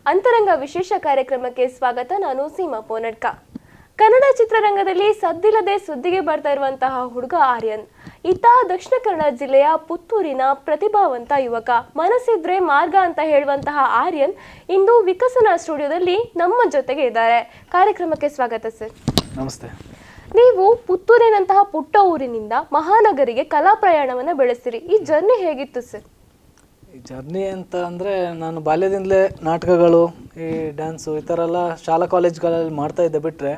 ಅಂತರಂಗ ವಿಶೇಷ ಕಾರ್ಯಕ್ರಮಕ್ಕೆ ಸ್ವಾಗತ. ನಾನು ಸೀಮಾ ಪೋನಡ್ಕ. ಕನ್ನಡ ಚಿತ್ರರಂಗದಲ್ಲಿ ಸದ್ದಿಲ್ಲದೆ ಸುದ್ದಿಗೆ ಬರ್ತಾ ಇರುವಂತಹ ಹುಡುಗ ಆರ್ಯನ್. ಈತ ದಕ್ಷಿಣ ಕನ್ನಡ ಜಿಲ್ಲೆಯ ಪುತ್ತೂರಿನ ಪ್ರತಿಭಾವಂತ ಯುವಕ. ಮನಸ್ಸಿದ್ರೆ ಮಾರ್ಗ ಅಂತ ಹೇಳುವಂತಹ ಆರ್ಯನ್ ಇಂದು ವಿಕಸನ ಸ್ಟುಡಿಯೋದಲ್ಲಿ ನಮ್ಮ ಜೊತೆಗೆ ಇದ್ದಾರೆ. ಕಾರ್ಯಕ್ರಮಕ್ಕೆ ಸ್ವಾಗತ ಸರ್. ನಮಸ್ತೆ. ನೀವು ಪುತ್ತೂರಿನಂತಹ ಪುಟ್ಟ ಊರಿನಿಂದ ಮಹಾನಗರಿಗೆ ಕಲಾ ಪ್ರಯಾಣವನ್ನು ಬೆಳೆಸಿರಿ. ಈ ಜರ್ನಿ ಹೇಗಿತ್ತು ಸರ್? ಈ ಜರ್ನಿ ಅಂತ ಅಂದರೆ ನಾನು ಬಾಲ್ಯದಿಂದಲೇ ನಾಟಕಗಳು, ಈ ಡ್ಯಾನ್ಸು ಈ ಥರ ಎಲ್ಲ ಶಾಲಾ ಕಾಲೇಜ್ಗಳಲ್ಲಿ ಮಾಡ್ತಾಯಿದ್ದೆ. ಬಿಟ್ಟರೆ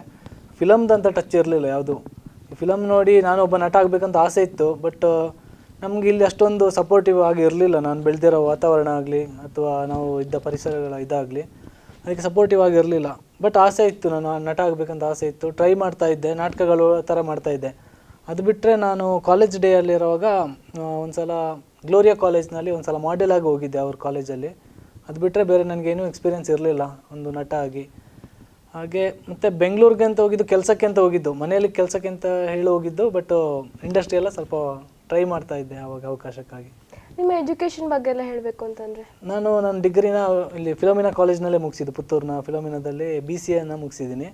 ಫಿಲಮ್ದಂತ ಟಚ್ ಇರಲಿಲ್ಲ ಯಾವುದು. ಈ ಫಿಲಮ್ ನೋಡಿ ನಾನು ಒಬ್ಬ ನಟ ಆಗಬೇಕಂತ ಆಸೆ ಇತ್ತು. ಬಟ್ ನಮ್ಗೆ ಇಲ್ಲಿ ಅಷ್ಟೊಂದು ಸಪೋರ್ಟಿವ್ ಆಗಿ ಇರಲಿಲ್ಲ. ನಾನು ಬೆಳೆದಿರೋ ವಾತಾವರಣ ಆಗಲಿ ಅಥವಾ ನಾವು ಇದ್ದ ಪರಿಸರಗಳ ಇದಾಗಲಿ ಅದಕ್ಕೆ ಸಪೋರ್ಟಿವ್ ಆಗಿರಲಿಲ್ಲ. ಬಟ್ ಆಸೆ ಇತ್ತು, ನಾನು ನಟ ಆಗಬೇಕಂತ ಆಸೆ ಇತ್ತು. ಟ್ರೈ ಮಾಡ್ತಾಯಿದ್ದೆ, ನಾಟಕಗಳು ಆ ಥರ ಮಾಡ್ತಾಯಿದ್ದೆ. ಅದು ಬಿಟ್ಟರೆ ನಾನು ಕಾಲೇಜ್ ಡೇ ಅಲ್ಲಿರುವಾಗ ಒಂದು ಸಲ ಗ್ಲೋರಿಯಾ ಕಾಲೇಜ್ನಲ್ಲಿ ಒಂದು ಸಲ ಮಾಡೆಲ್ ಆಗಿ ಹೋಗಿದ್ದೆ ಅವ್ರ ಕಾಲೇಜಲ್ಲಿ. ಅದು ಬಿಟ್ಟರೆ ಬೇರೆ ನನಗೇನೂ ಎಕ್ಸ್ಪೀರಿಯೆನ್ಸ್ ಇರಲಿಲ್ಲ ಒಂದು ನಟ ಆಗಿ. ಹಾಗೆ ಮತ್ತು ಬೆಂಗಳೂರಿಗೆ ಅಂತ ಹೋಗಿದ್ದು, ಕೆಲಸಕ್ಕೆ ಅಂತ ಹೋಗಿದ್ದು, ಮನೆಯಲ್ಲಿ ಕೆಲಸಕ್ಕೆ ಅಂತ ಹೇಳಿ ಹೋಗಿದ್ದು. ಬಟ್ ಇಂಡಸ್ಟ್ರಿ ಎಲ್ಲ ಸ್ವಲ್ಪ ಟ್ರೈ ಮಾಡ್ತಾಯಿದ್ದೆ ಆವಾಗ ಅವಕಾಶಕ್ಕಾಗಿ. ನಿಮ್ಮ ಎಜುಕೇಷನ್ ಬಗ್ಗೆ ಎಲ್ಲ ಹೇಳಬೇಕು ಅಂತಂದರೆ, ನನ್ನ ಡಿಗ್ರಿನ ಇಲ್ಲಿ ಫಿಲೋಮಿನಾ ಕಾಲೇಜ್ನಲ್ಲೇ ಮುಗಿಸಿದ್ದು. ಪುತ್ತೂರಿನ ಫಿಲೋಮಿನಾದಲ್ಲಿ BCAನ ಮುಗಿಸಿದ್ದೀನಿ.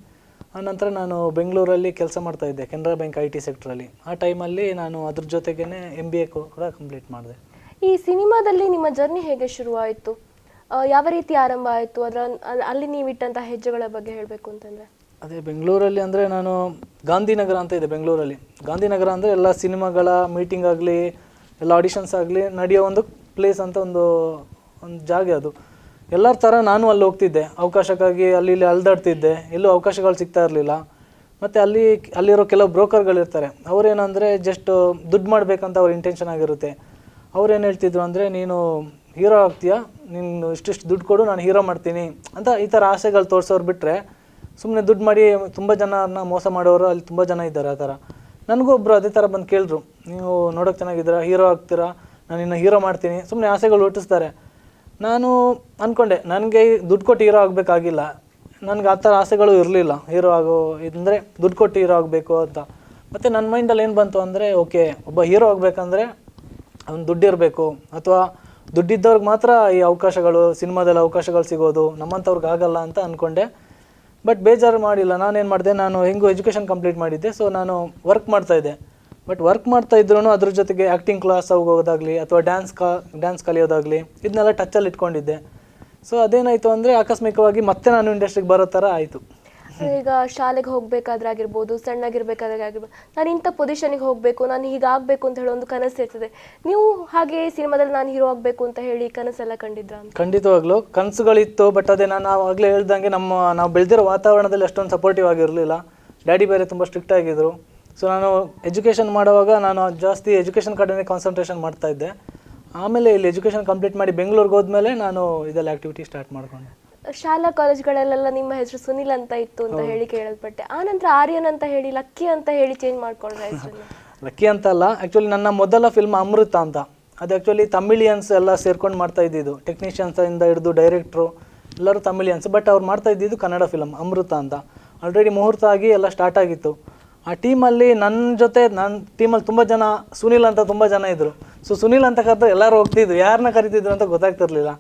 ಆನಂತರ ನಾನು ಬೆಂಗಳೂರಲ್ಲಿ ಕೆಲಸ ಮಾಡ್ತಾಯಿದ್ದೆ, ಕೆನರಾ ಬ್ಯಾಂಕ್ IT ಸೆಕ್ಟ್ರಲ್ಲಿ. ಆ ಟೈಮಲ್ಲಿ ನಾನು ಅದ್ರ ಜೊತೆಗೇ MBA ಕೂಡ ಕಂಪ್ಲೀಟ್ ಮಾಡಿದೆ. ಈ ಸಿನಿಮಾದಲ್ಲಿ ನಿಮ್ಮ ಜರ್ನಿ ಹೇಗೆ ಶುರುವಾಯಿತು? ಯಾವ ರೀತಿ ಆರಂಭ ಆಯಿತು? ಅಲ್ಲಿ ನೀವು ಇಟ್ಟಂಥ ಹೆಜ್ಜೆಗಳ ಬಗ್ಗೆ ಹೇಳಬೇಕು ಅಂತಂದರೆ, ಅದೇ ಬೆಂಗಳೂರಲ್ಲಿ ಅಂದರೆ ನಾನು ಗಾಂಧಿನಗರ ಅಂತ ಇದೆ ಬೆಂಗಳೂರಲ್ಲಿ. ಗಾಂಧಿನಗರ ಅಂದರೆ ಎಲ್ಲ ಸಿನಿಮಾಗಳ ಮೀಟಿಂಗ್ ಆಗಲಿ, ಎಲ್ಲ ಆಡಿಷನ್ಸ್ ಆಗಲಿ ನಡೆಯೋ ಒಂದು ಪ್ಲೇಸ್ ಅಂತ ಒಂದು ಜಾಗ ಅದು. ಎಲ್ಲರ ಥರ ನಾನು ಅಲ್ಲಿ ಹೋಗ್ತಿದ್ದೆ ಅವಕಾಶಕ್ಕಾಗಿ. ಅಲ್ಲಿ ಇಲ್ಲಿ ಅಲ್ದಾಡ್ತಿದ್ದೆ, ಎಲ್ಲೂ ಅವಕಾಶಗಳು ಸಿಗ್ತಾ ಇರಲಿಲ್ಲ. ಮತ್ತು ಅಲ್ಲಿರೋ ಕೆಲವು ಬ್ರೋಕರ್ಗಳಿರ್ತಾರೆ, ಅವರೇನಂದರೆ ಜಸ್ಟ್ ದುಡ್ಡು ಮಾಡಬೇಕಂತ ಅವ್ರ ಇಂಟೆನ್ಷನ್ ಆಗಿರುತ್ತೆ. ಅವ್ರೇನು ಹೇಳ್ತಿದ್ರು ಅಂದರೆ, ನೀನು ಹೀರೋ ಆಗ್ತೀಯಾ, ನೀನು ಇಷ್ಟಿಷ್ಟು ದುಡ್ಡು ಕೊಡು, ನಾನು ಹೀರೋ ಮಾಡ್ತೀನಿ ಅಂತ ಈ ಥರ ಆಸೆಗಳು ತೋರಿಸೋರು. ಬಿಟ್ಟರೆ ಸುಮ್ಮನೆ ದುಡ್ಡು ಮಾಡಿ ತುಂಬ ಜನರನ್ನ ಮೋಸ ಮಾಡೋರು ಅಲ್ಲಿ ತುಂಬ ಜನ ಇದ್ದಾರೆ. ಆ ಥರ ನನಗೂ ಒಬ್ಬರು ಅದೇ ಥರ ಬಂದು ಕೇಳಿದ್ರು, ನೀವು ನೋಡೋಕೆ ಚೆನ್ನಾಗಿದ್ದೀರಾ, ಹೀರೋ ಆಗ್ತೀರಾ, ನಾನು ಇನ್ನು ಹೀರೋ ಮಾಡ್ತೀನಿ, ಸುಮ್ಮನೆ ಆಸೆಗಳು ಹುಟ್ಟಿಸ್ತಾರೆ. ನಾನು ಅಂದ್ಕೊಂಡೆ, ನನಗೆ ದುಡ್ಡು ಕೊಟ್ಟು ಹೀರೋ ಆಗಬೇಕಾಗಿಲ್ಲ, ನನಗೆ ಆ ಥರ ಆಸೆಗಳು ಇರಲಿಲ್ಲ. ಹೀರೋ ಆಗೋ ಇದಂದರೆ ದುಡ್ಡು ಕೊಟ್ಟು ಹೀರೋ ಆಗಬೇಕು ಅಂತ. ಮತ್ತು ನನ್ನ ಮೈಂಡಲ್ಲಿ ಏನು ಬಂತು ಅಂದರೆ, ಓಕೆ, ಒಬ್ಬ ಹೀರೋ ಆಗಬೇಕಂದ್ರೆ ಅವ್ನು ದುಡ್ಡಿರಬೇಕು, ಅಥವಾ ದುಡ್ಡಿದ್ದವ್ರಿಗೆ ಮಾತ್ರ ಈ ಅವಕಾಶಗಳು, ಸಿನಿಮಾದಲ್ಲಿ ಅವಕಾಶಗಳು ಸಿಗೋದು, ನಮ್ಮಂಥವ್ರಿಗೆ ಆಗಲ್ಲ ಅಂತ ಅಂದ್ಕೊಂಡೆ. ಬಟ್ ಬೇಜಾರು ಮಾಡಿಲ್ಲ. ನಾನೇನು ಮಾಡಿದೆ, ನಾನು ಹೆಂಗೂ ಎಜುಕೇಷನ್ ಕಂಪ್ಲೀಟ್ ಮಾಡಿದ್ದೆ. ಸೊ ನಾನು ವರ್ಕ್ ಮಾಡ್ತಾಯಿದ್ದೆ. ಬಟ್ ವರ್ಕ್ ಮಾಡ್ತಾ ಇದ್ರೂ ಅದ್ರ ಜೊತೆಗೆ ಆ್ಯಕ್ಟಿಂಗ್ ಕ್ಲಾಸ್ ಹೋಗೋದಾಗಲಿ ಅಥವಾ ಡ್ಯಾನ್ಸ್ ಕಲಿಯೋದಾಗಲಿ ಇದನ್ನೆಲ್ಲ ಟಚ್ಚಲ್ಲಿ ಇಟ್ಕೊಂಡಿದ್ದೆ. ಸೊ ಅದೇನಾಯಿತು ಅಂದರೆ, ಆಕಸ್ಮಿಕವಾಗಿ ಮತ್ತೆ ನಾನು ಇಂಡಸ್ಟ್ರಿಗೆ ಬರೋ ಥರ ಆಯಿತು. ಈಗ ಶಾಲೆಗೆ ಹೋಗಬೇಕಾದ್ರೆ ಆಗಿರ್ಬೋದು, ಸಣ್ಣಗಿರ್ಬೇಕಾದ್ರೆ ಆಗಿರ್ಬೋದು, ನಾನು ಇಂಥ ಪೊಸಿಷನಿಗೆ ಹೋಗಬೇಕು, ನಾನು ಹೀಗಾಗಬೇಕು ಅಂತ ಹೇಳೋ ಒಂದು ಕನಸು ಇರ್ತದೆ. ನೀವು ಹಾಗೆ ಸಿನಿಮಾದಲ್ಲಿ ನಾನು ಹೀರೋ ಆಗಬೇಕು ಅಂತ ಹೇಳಿ ಕನಸೆಲ್ಲ ಕಂಡಿದ್ರ? ಖಂಡಿತವಾಗ್ಲೂ ಕನಸುಗಳಿತ್ತು. ಬಟ್ ಅದೇ ನಾನು ಆಗಲೇ ಹೇಳ್ದಂಗೆ ನಾವು ಬೆಳೆದಿರೋ ವಾತಾವರಣದಲ್ಲಿ ಅಷ್ಟೊಂದು ಸಪೋರ್ಟಿವ್ ಆಗಿರಲಿಲ್ಲ. ಡ್ಯಾಡಿ ಬೇರೆ ತುಂಬ ಸ್ಟ್ರಿಕ್ಟ್ ಆಗಿದ್ದರು. ಸೊ ನಾನು ಎಜುಕೇಷನ್ ಮಾಡುವಾಗ ನಾನು ಜಾಸ್ತಿ ಎಜುಕೇಷನ್ ಕಡೆನೇ ಕಾನ್ಸಂಟ್ರೇಷನ್ ಮಾಡ್ತಾಯಿದ್ದೆ. ಆಮೇಲೆ ಇಲ್ಲಿ ಎಜುಕೇಷನ್ ಕಂಪ್ಲೀಟ್ ಮಾಡಿ ಬೆಂಗಳೂರಿಗೆ ಹೋದ್ಮೇಲೆ ನಾನು ಇದೆಲ್ಲ ಆ್ಯಕ್ಟಿವಿಟಿ ಸ್ಟಾರ್ಟ್ ಮಾಡ್ಕೊಂಡೆ. ಶಾಲಾ ಕಾಲೇಜ್ಗಳಲ್ಲೆಲ್ಲ ನಿಮ್ಮ ಹೆಸರು ಸುನಿಲ್ ಅಂತ ಇತ್ತು ಅಂತ ಹೇಳಿ ಕೇಳಲ್ಪಟ್ಟೆ. ಆನಂತರ ಆರ್ಯನ್ ಅಂತ ಹೇಳಿ, ಲಕ್ಕಿ ಅಂತ ಹೇಳಿ ಚೇಂಜ್ ಮಾಡ್ಕೊಂಡ್ರೆ ಹೆಸರನ್ನು? ಲಕ್ಕಿ ಅಂತ ಅಲ್ಲ, ಆ್ಯಕ್ಚುಲಿ ನನ್ನ ಮೊದಲ ಫಿಲ್ಮ್ ಅಮೃತ ಅಂತ. ಅದು ಆ್ಯಕ್ಚುಲಿ ತಮಿಳಿಯನ್ಸ್ ಎಲ್ಲ ಸೇರ್ಕೊಂಡು ಮಾಡ್ತಾ ಇದ್ದಿದ್ದು. ಟೆಕ್ನಿಷಿಯನ್ಸಿಂದ ಹಿಡಿದು ಡೈರೆಕ್ಟ್ರು ಎಲ್ಲರೂ ತಮಿಳಿಯನ್ಸ್. ಬಟ್ ಅವ್ರು ಮಾಡ್ತಾ ಇದ್ದಿದ್ದು ಕನ್ನಡ ಫಿಲಮ್ ಅಮೃತ ಅಂತ. ಆಲ್ರೆಡಿ ಮುಹೂರ್ತ ಆಗಿ ಎಲ್ಲ ಸ್ಟಾರ್ಟ್ ಆಗಿತ್ತು. ಆ ಟೀಮಲ್ಲಿ ನನ್ನ ಟೀಮಲ್ಲಿ ತುಂಬ ಜನ ಸುನಿಲ್ ಅಂತ ತುಂಬ ಜನ ಇದ್ದರು. ಸೊ ಸುನಿಲ್ ಅಂತ ಕರೆದ್ರೆ ಎಲ್ಲರೂ ಹೋಗ್ತಿದ್ರು, ಯಾರನ್ನ ಕರಿತಿದ್ರು ಅಂತ ಗೊತ್ತಾಗ್ತಿರ್ಲಿಲ್ಲ.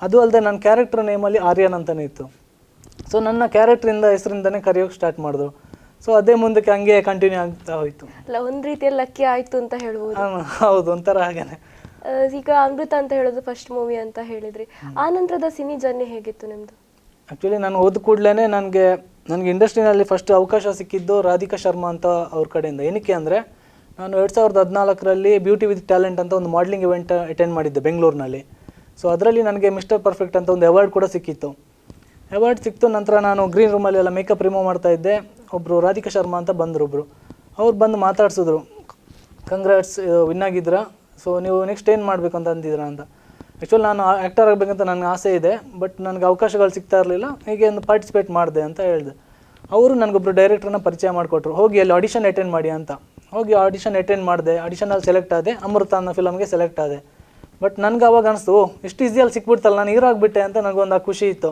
ಅದು ಅಲ್ಲದೆ ನನ್ನ ಕ್ಯಾರೆಕ್ಟರ್ ನೇಮಲ್ಲಿ ಆರ್ಯನ್ ಅಂತಲೇ ಇತ್ತು. ಸೊ ನನ್ನ ಕ್ಯಾರೆಕ್ಟ್ರಿಂದ ಹೆಸರಿಂದನೇ ಕರೆಯೋಕ್ಕೆ ಸ್ಟಾರ್ಟ್ ಮಾಡಿದ್ರು. ಸೊ ಅದೇ ಮುಂದಕ್ಕೆ ಹಂಗೆ ಕಂಟಿನ್ಯೂ ಆಗ್ತಾ ಹೋಯಿತು. ಅಲ್ಲ, ಒಂದು ರೀತಿಯಲ್ಲಿ ಲಕ್ಕಿ ಆಯಿತು ಅಂತ ಹೇಳ್ಬೋದು. ಹೌದು, ಒಂಥರ ಹಾಗೇನೆ. ಈಗ ಅಮೃತ ಅಂತ ಹೇಳೋದು ಫಸ್ಟ್ ಮೂವಿ ಅಂತ ಹೇಳಿದ್ರಿ. ಆ ನಂತರದ ಸಿನಿ ಜರ್ನಿ ಹೇಗಿತ್ತು ನಿಮ್ಮದು? ಆ್ಯಕ್ಚುಲಿ ನಾನು ಹೋದ ಕೂಡಲೇ ನನಗೆ ಇಂಡಸ್ಟ್ರಿನಲ್ಲಿ ಫಸ್ಟ್ ಅವಕಾಶ ಸಿಕ್ಕಿದ್ದು ರಾಧಿಕಾ ಶರ್ಮಾ ಅಂತ ಅವ್ರ ಕಡೆಯಿಂದ. ಏನಕ್ಕೆ ಅಂದರೆ, ನಾನು 2014ರಲ್ಲಿ ಬ್ಯೂಟಿ ವಿತ್ ಟ್ಯಾಲೆಂಟ್ ಅಂತ ಒಂದು ಮಾಡಲಿಂಗ್ ಇವೆಂಟ್ ಅಟೆಂಡ್ ಮಾಡಿದ್ದೆ ಬೆಂಗಳೂರಿನಲ್ಲಿ. ಸೊ ಅದರಲ್ಲಿ ನನಗೆ ಮಿಸ್ಟರ್ ಪರ್ಫೆಕ್ಟ್ ಅಂತ ಒಂದು ಅವಾರ್ಡ್ ಕೂಡ ಸಿಕ್ಕಿತ್ತು. ಅವಾರ್ಡ್ ಸಿಕ್ತು. ನಂತರ ನಾನು ಗ್ರೀನ್ ರೂಮಲ್ಲಿ ಎಲ್ಲ ಮೇಕಪ್ ರಿಮೂವ್ ಮಾಡ್ತಾಯಿದ್ದೆ. ಒಬ್ಬರು ರಾಧಿಕಾ ಶರ್ಮಾ ಅಂತ ಬಂದರು. ಅವ್ರು ಬಂದು ಮಾತಾಡ್ಸಿದ್ರು, ಕಂಗ್ರಾಟ್ಸ್, ವಿನ್ ಆಗಿದ್ದೀರಾ, ಸೊ ನೀವು ನೆಕ್ಸ್ಟ್ ಏನು ಮಾಡಬೇಕು ಅಂತ ಅಂದಿದ್ದೀರಾ ಅಂತ. ಆ್ಯಕ್ಚುಲಿ ನಾನು ಆ್ಯಕ್ಟರ್ ಆಗಬೇಕಂತ ನನಗೆ ಆಸೆ ಇದೆ, ಬಟ್ ನನಗೆ ಅವಕಾಶಗಳು ಸಿಗ್ತಾ ಇರಲಿಲ್ಲ. ಹೀಗೆ ಒಂದು ಪಾರ್ಟಿಸಿಪೇಟ್ ಮಾಡಿದೆ ಅಂತ ಹೇಳಿದೆ. ಅವರು ನನಗೊಬ್ಬರು ಡೈರೆಕ್ಟ್ರನ್ನ ಪರಿಚಯ ಮಾಡಿಕೊಟ್ರು, ಹೋಗಿ ಅಲ್ಲಿ ಆಡಿಷನ್ ಅಟೆಂಡ್ ಮಾಡಿ ಅಂತ. ಹೋಗಿ ಆಡಿಷನ್ ಅಟೆಂಡ್ ಮಾಡಿದೆ. ಆಡಿಷನಲ್ಲಿ ಸೆಲೆಕ್ಟ್ ಆದೆ, ಅಮೃತ ಅನ್ನೋ ಫಿಲಮ್ಗೆ ಸೆಲೆಕ್ಟ್ ಆದೆ. ಬಟ್ ನನಗೆ ಅವಾಗ ಅನಿಸ್ತು, ಇಷ್ಟು ಈಸಿಯಲ್ಲಿ ಸಿಕ್ಬಿಡ್ತಲ್ಲ, ನಾನು ಹೀರೋ ಆಗಿಬಿಟ್ಟೆ ಅಂತ ನನಗೊಂದು ಖುಷಿ ಇತ್ತು.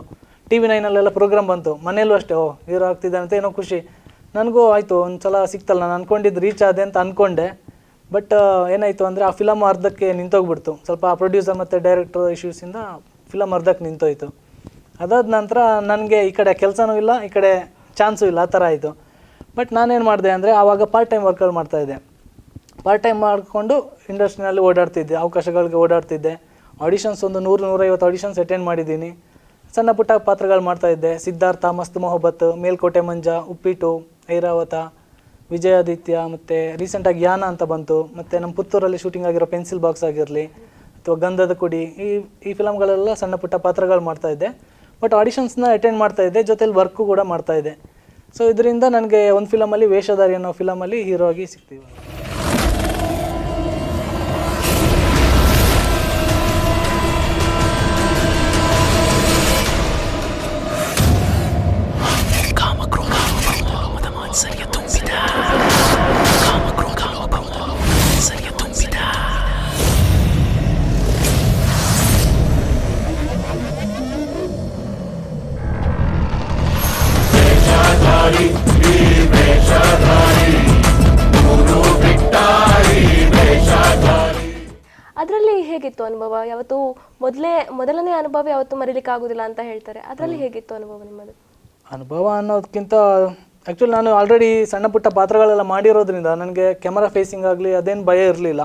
TV9 ಪ್ರೋಗ್ರಾಮ್ ಬಂತು, ಮನೆಯಲ್ಲೂ ಅಷ್ಟೇ, ಹೀರೋ ಆಗ್ತಿದೆ ಅಂತ ಏನೋ ಖುಷಿ. ನನಗೂ ಆಯಿತು, ಒಂದು ಸಲ ಸಿಕ್ತಲ್ಲ, ನಾನು ಅಂದ್ಕೊಂಡಿದ್ದು ರೀಚ್ ಆದೆ ಅಂತ ಅಂದ್ಕೊಂಡೆ. ಬಟ್ ಏನಾಯಿತು ಅಂದರೆ, ಆ ಫಿಲಮ್ ಅರ್ಧಕ್ಕೆ ನಿಂತೋಗ್ಬಿಡ್ತು. ಸ್ವಲ್ಪ ಪ್ರೊಡ್ಯೂಸರ್ ಮತ್ತು ಡೈರೆಕ್ಟರ್ ಇಶ್ಯೂಸಿಂದ ಫಿಲಮ್ ಅರ್ಧಕ್ಕೆ ನಿಂತೋಯ್ತು. ಅದಾದ ನಂತರ ನನಗೆ ಈ ಕಡೆ ಕೆಲಸನೂ ಇಲ್ಲ, ಈ ಕಡೆ ಚಾನ್ಸು ಇಲ್ಲ, ಆ ಥರ ಆಯಿತು. ಬಟ್ ನಾನೇನು ಮಾಡಿದೆ ಅಂದರೆ ಆವಾಗ ಪಾರ್ಟ್ ಟೈಮ್ ವರ್ಕಲ್ಲಿ ಮಾಡ್ತಾಯಿದ್ದೆ. ಪಾರ್ಟ್ ಟೈಮ್ ಮಾಡಿಕೊಂಡು ಇಂಡಸ್ಟ್ರಿನಲ್ಲಿ ಓಡಾಡ್ತಿದ್ದೆ, ಅವಕಾಶಗಳಿಗೆ ಓಡಾಡ್ತಿದ್ದೆ. ಆಡಿಷನ್ಸ್ ಒಂದು 100-150 ಆಡಿಷನ್ಸ್ ಅಟೆಂಡ್ ಮಾಡಿದ್ದೀನಿ. ಸಣ್ಣ ಪುಟ್ಟ ಪಾತ್ರಗಳು ಮಾಡ್ತಾಯಿದ್ದೆ. ಸಿದ್ಧಾರ್ಥ, ಮಸ್ತ್ ಮೊಹಬ್ಬತ್, ಮೇಲ್ಕೋಟೆ ಮಂಜ, ಉಪ್ಪಿಟ್ಟು, ಐರಾವತ, ವಿಜಯಾದಿತ್ಯ, ಮತ್ತು ರೀಸೆಂಟಾಗಿ ಯಾನ ಅಂತ ಬಂತು. ಮತ್ತು ನಮ್ಮ ಪುತ್ತೂರಲ್ಲಿ ಶೂಟಿಂಗ್ ಆಗಿರೋ ಪೆನ್ಸಿಲ್ ಬಾಕ್ಸ್ ಆಗಿರಲಿ ಅಥವಾ ಗಂಧದ ಕುಡಿ, ಈ ಫಿಲಮ್ಗಳೆಲ್ಲ ಸಣ್ಣ ಪುಟ್ಟ ಪಾತ್ರಗಳು ಮಾಡ್ತಾಯಿದ್ದೆ. ಬಟ್ ಆಡಿಷನ್ಸ್ನ ಅಟೆಂಡ್ ಮಾಡ್ತಾಯಿದ್ದೆ, ಜೊತೆಲಿ ವರ್ಕು ಕೂಡ ಮಾಡ್ತಾಯಿದ್ದೆ. ಸೊ ಇದರಿಂದ ನನಗೆ ಒಂದು ಫಿಲಮಲ್ಲಿ ವೇಷಧಾರಿ ಅನ್ನೋ ಫಿಲಮಲ್ಲಿ ಹೀರೋ ಆಗಿ ಸಿಗ್ತೀವಿ. ಅದರಲ್ಲಿ ಹೇಗಿತ್ತು ಅನುಭವ? ಯಾವತ್ತು ಮೊದಲನೇ ಅನುಭವ ಯಾವತ್ತು ಮರೀಲಿಕ್ಕೆ ಆಗೋದಿಲ್ಲ ಅಂತ ಹೇಳ್ತಾರೆ. ಅದರಲ್ಲಿ ಹೇಗಿತ್ತು ಅನುಭವ ನಿಮ್ಮದು? ಅನುಭವ ಅನ್ನೋದಕ್ಕಿಂತ ಆ್ಯಕ್ಚುಲಿ ನಾನು ಆಲ್ರೆಡಿ ಸಣ್ಣ ಪುಟ್ಟ ಪಾತ್ರಗಳೆಲ್ಲ ಮಾಡಿರೋದ್ರಿಂದ ನನಗೆ ಕ್ಯಾಮರಾ ಫೇಸಿಂಗ್ ಆಗಲಿ ಅದೇನು ಭಯ ಇರಲಿಲ್ಲ.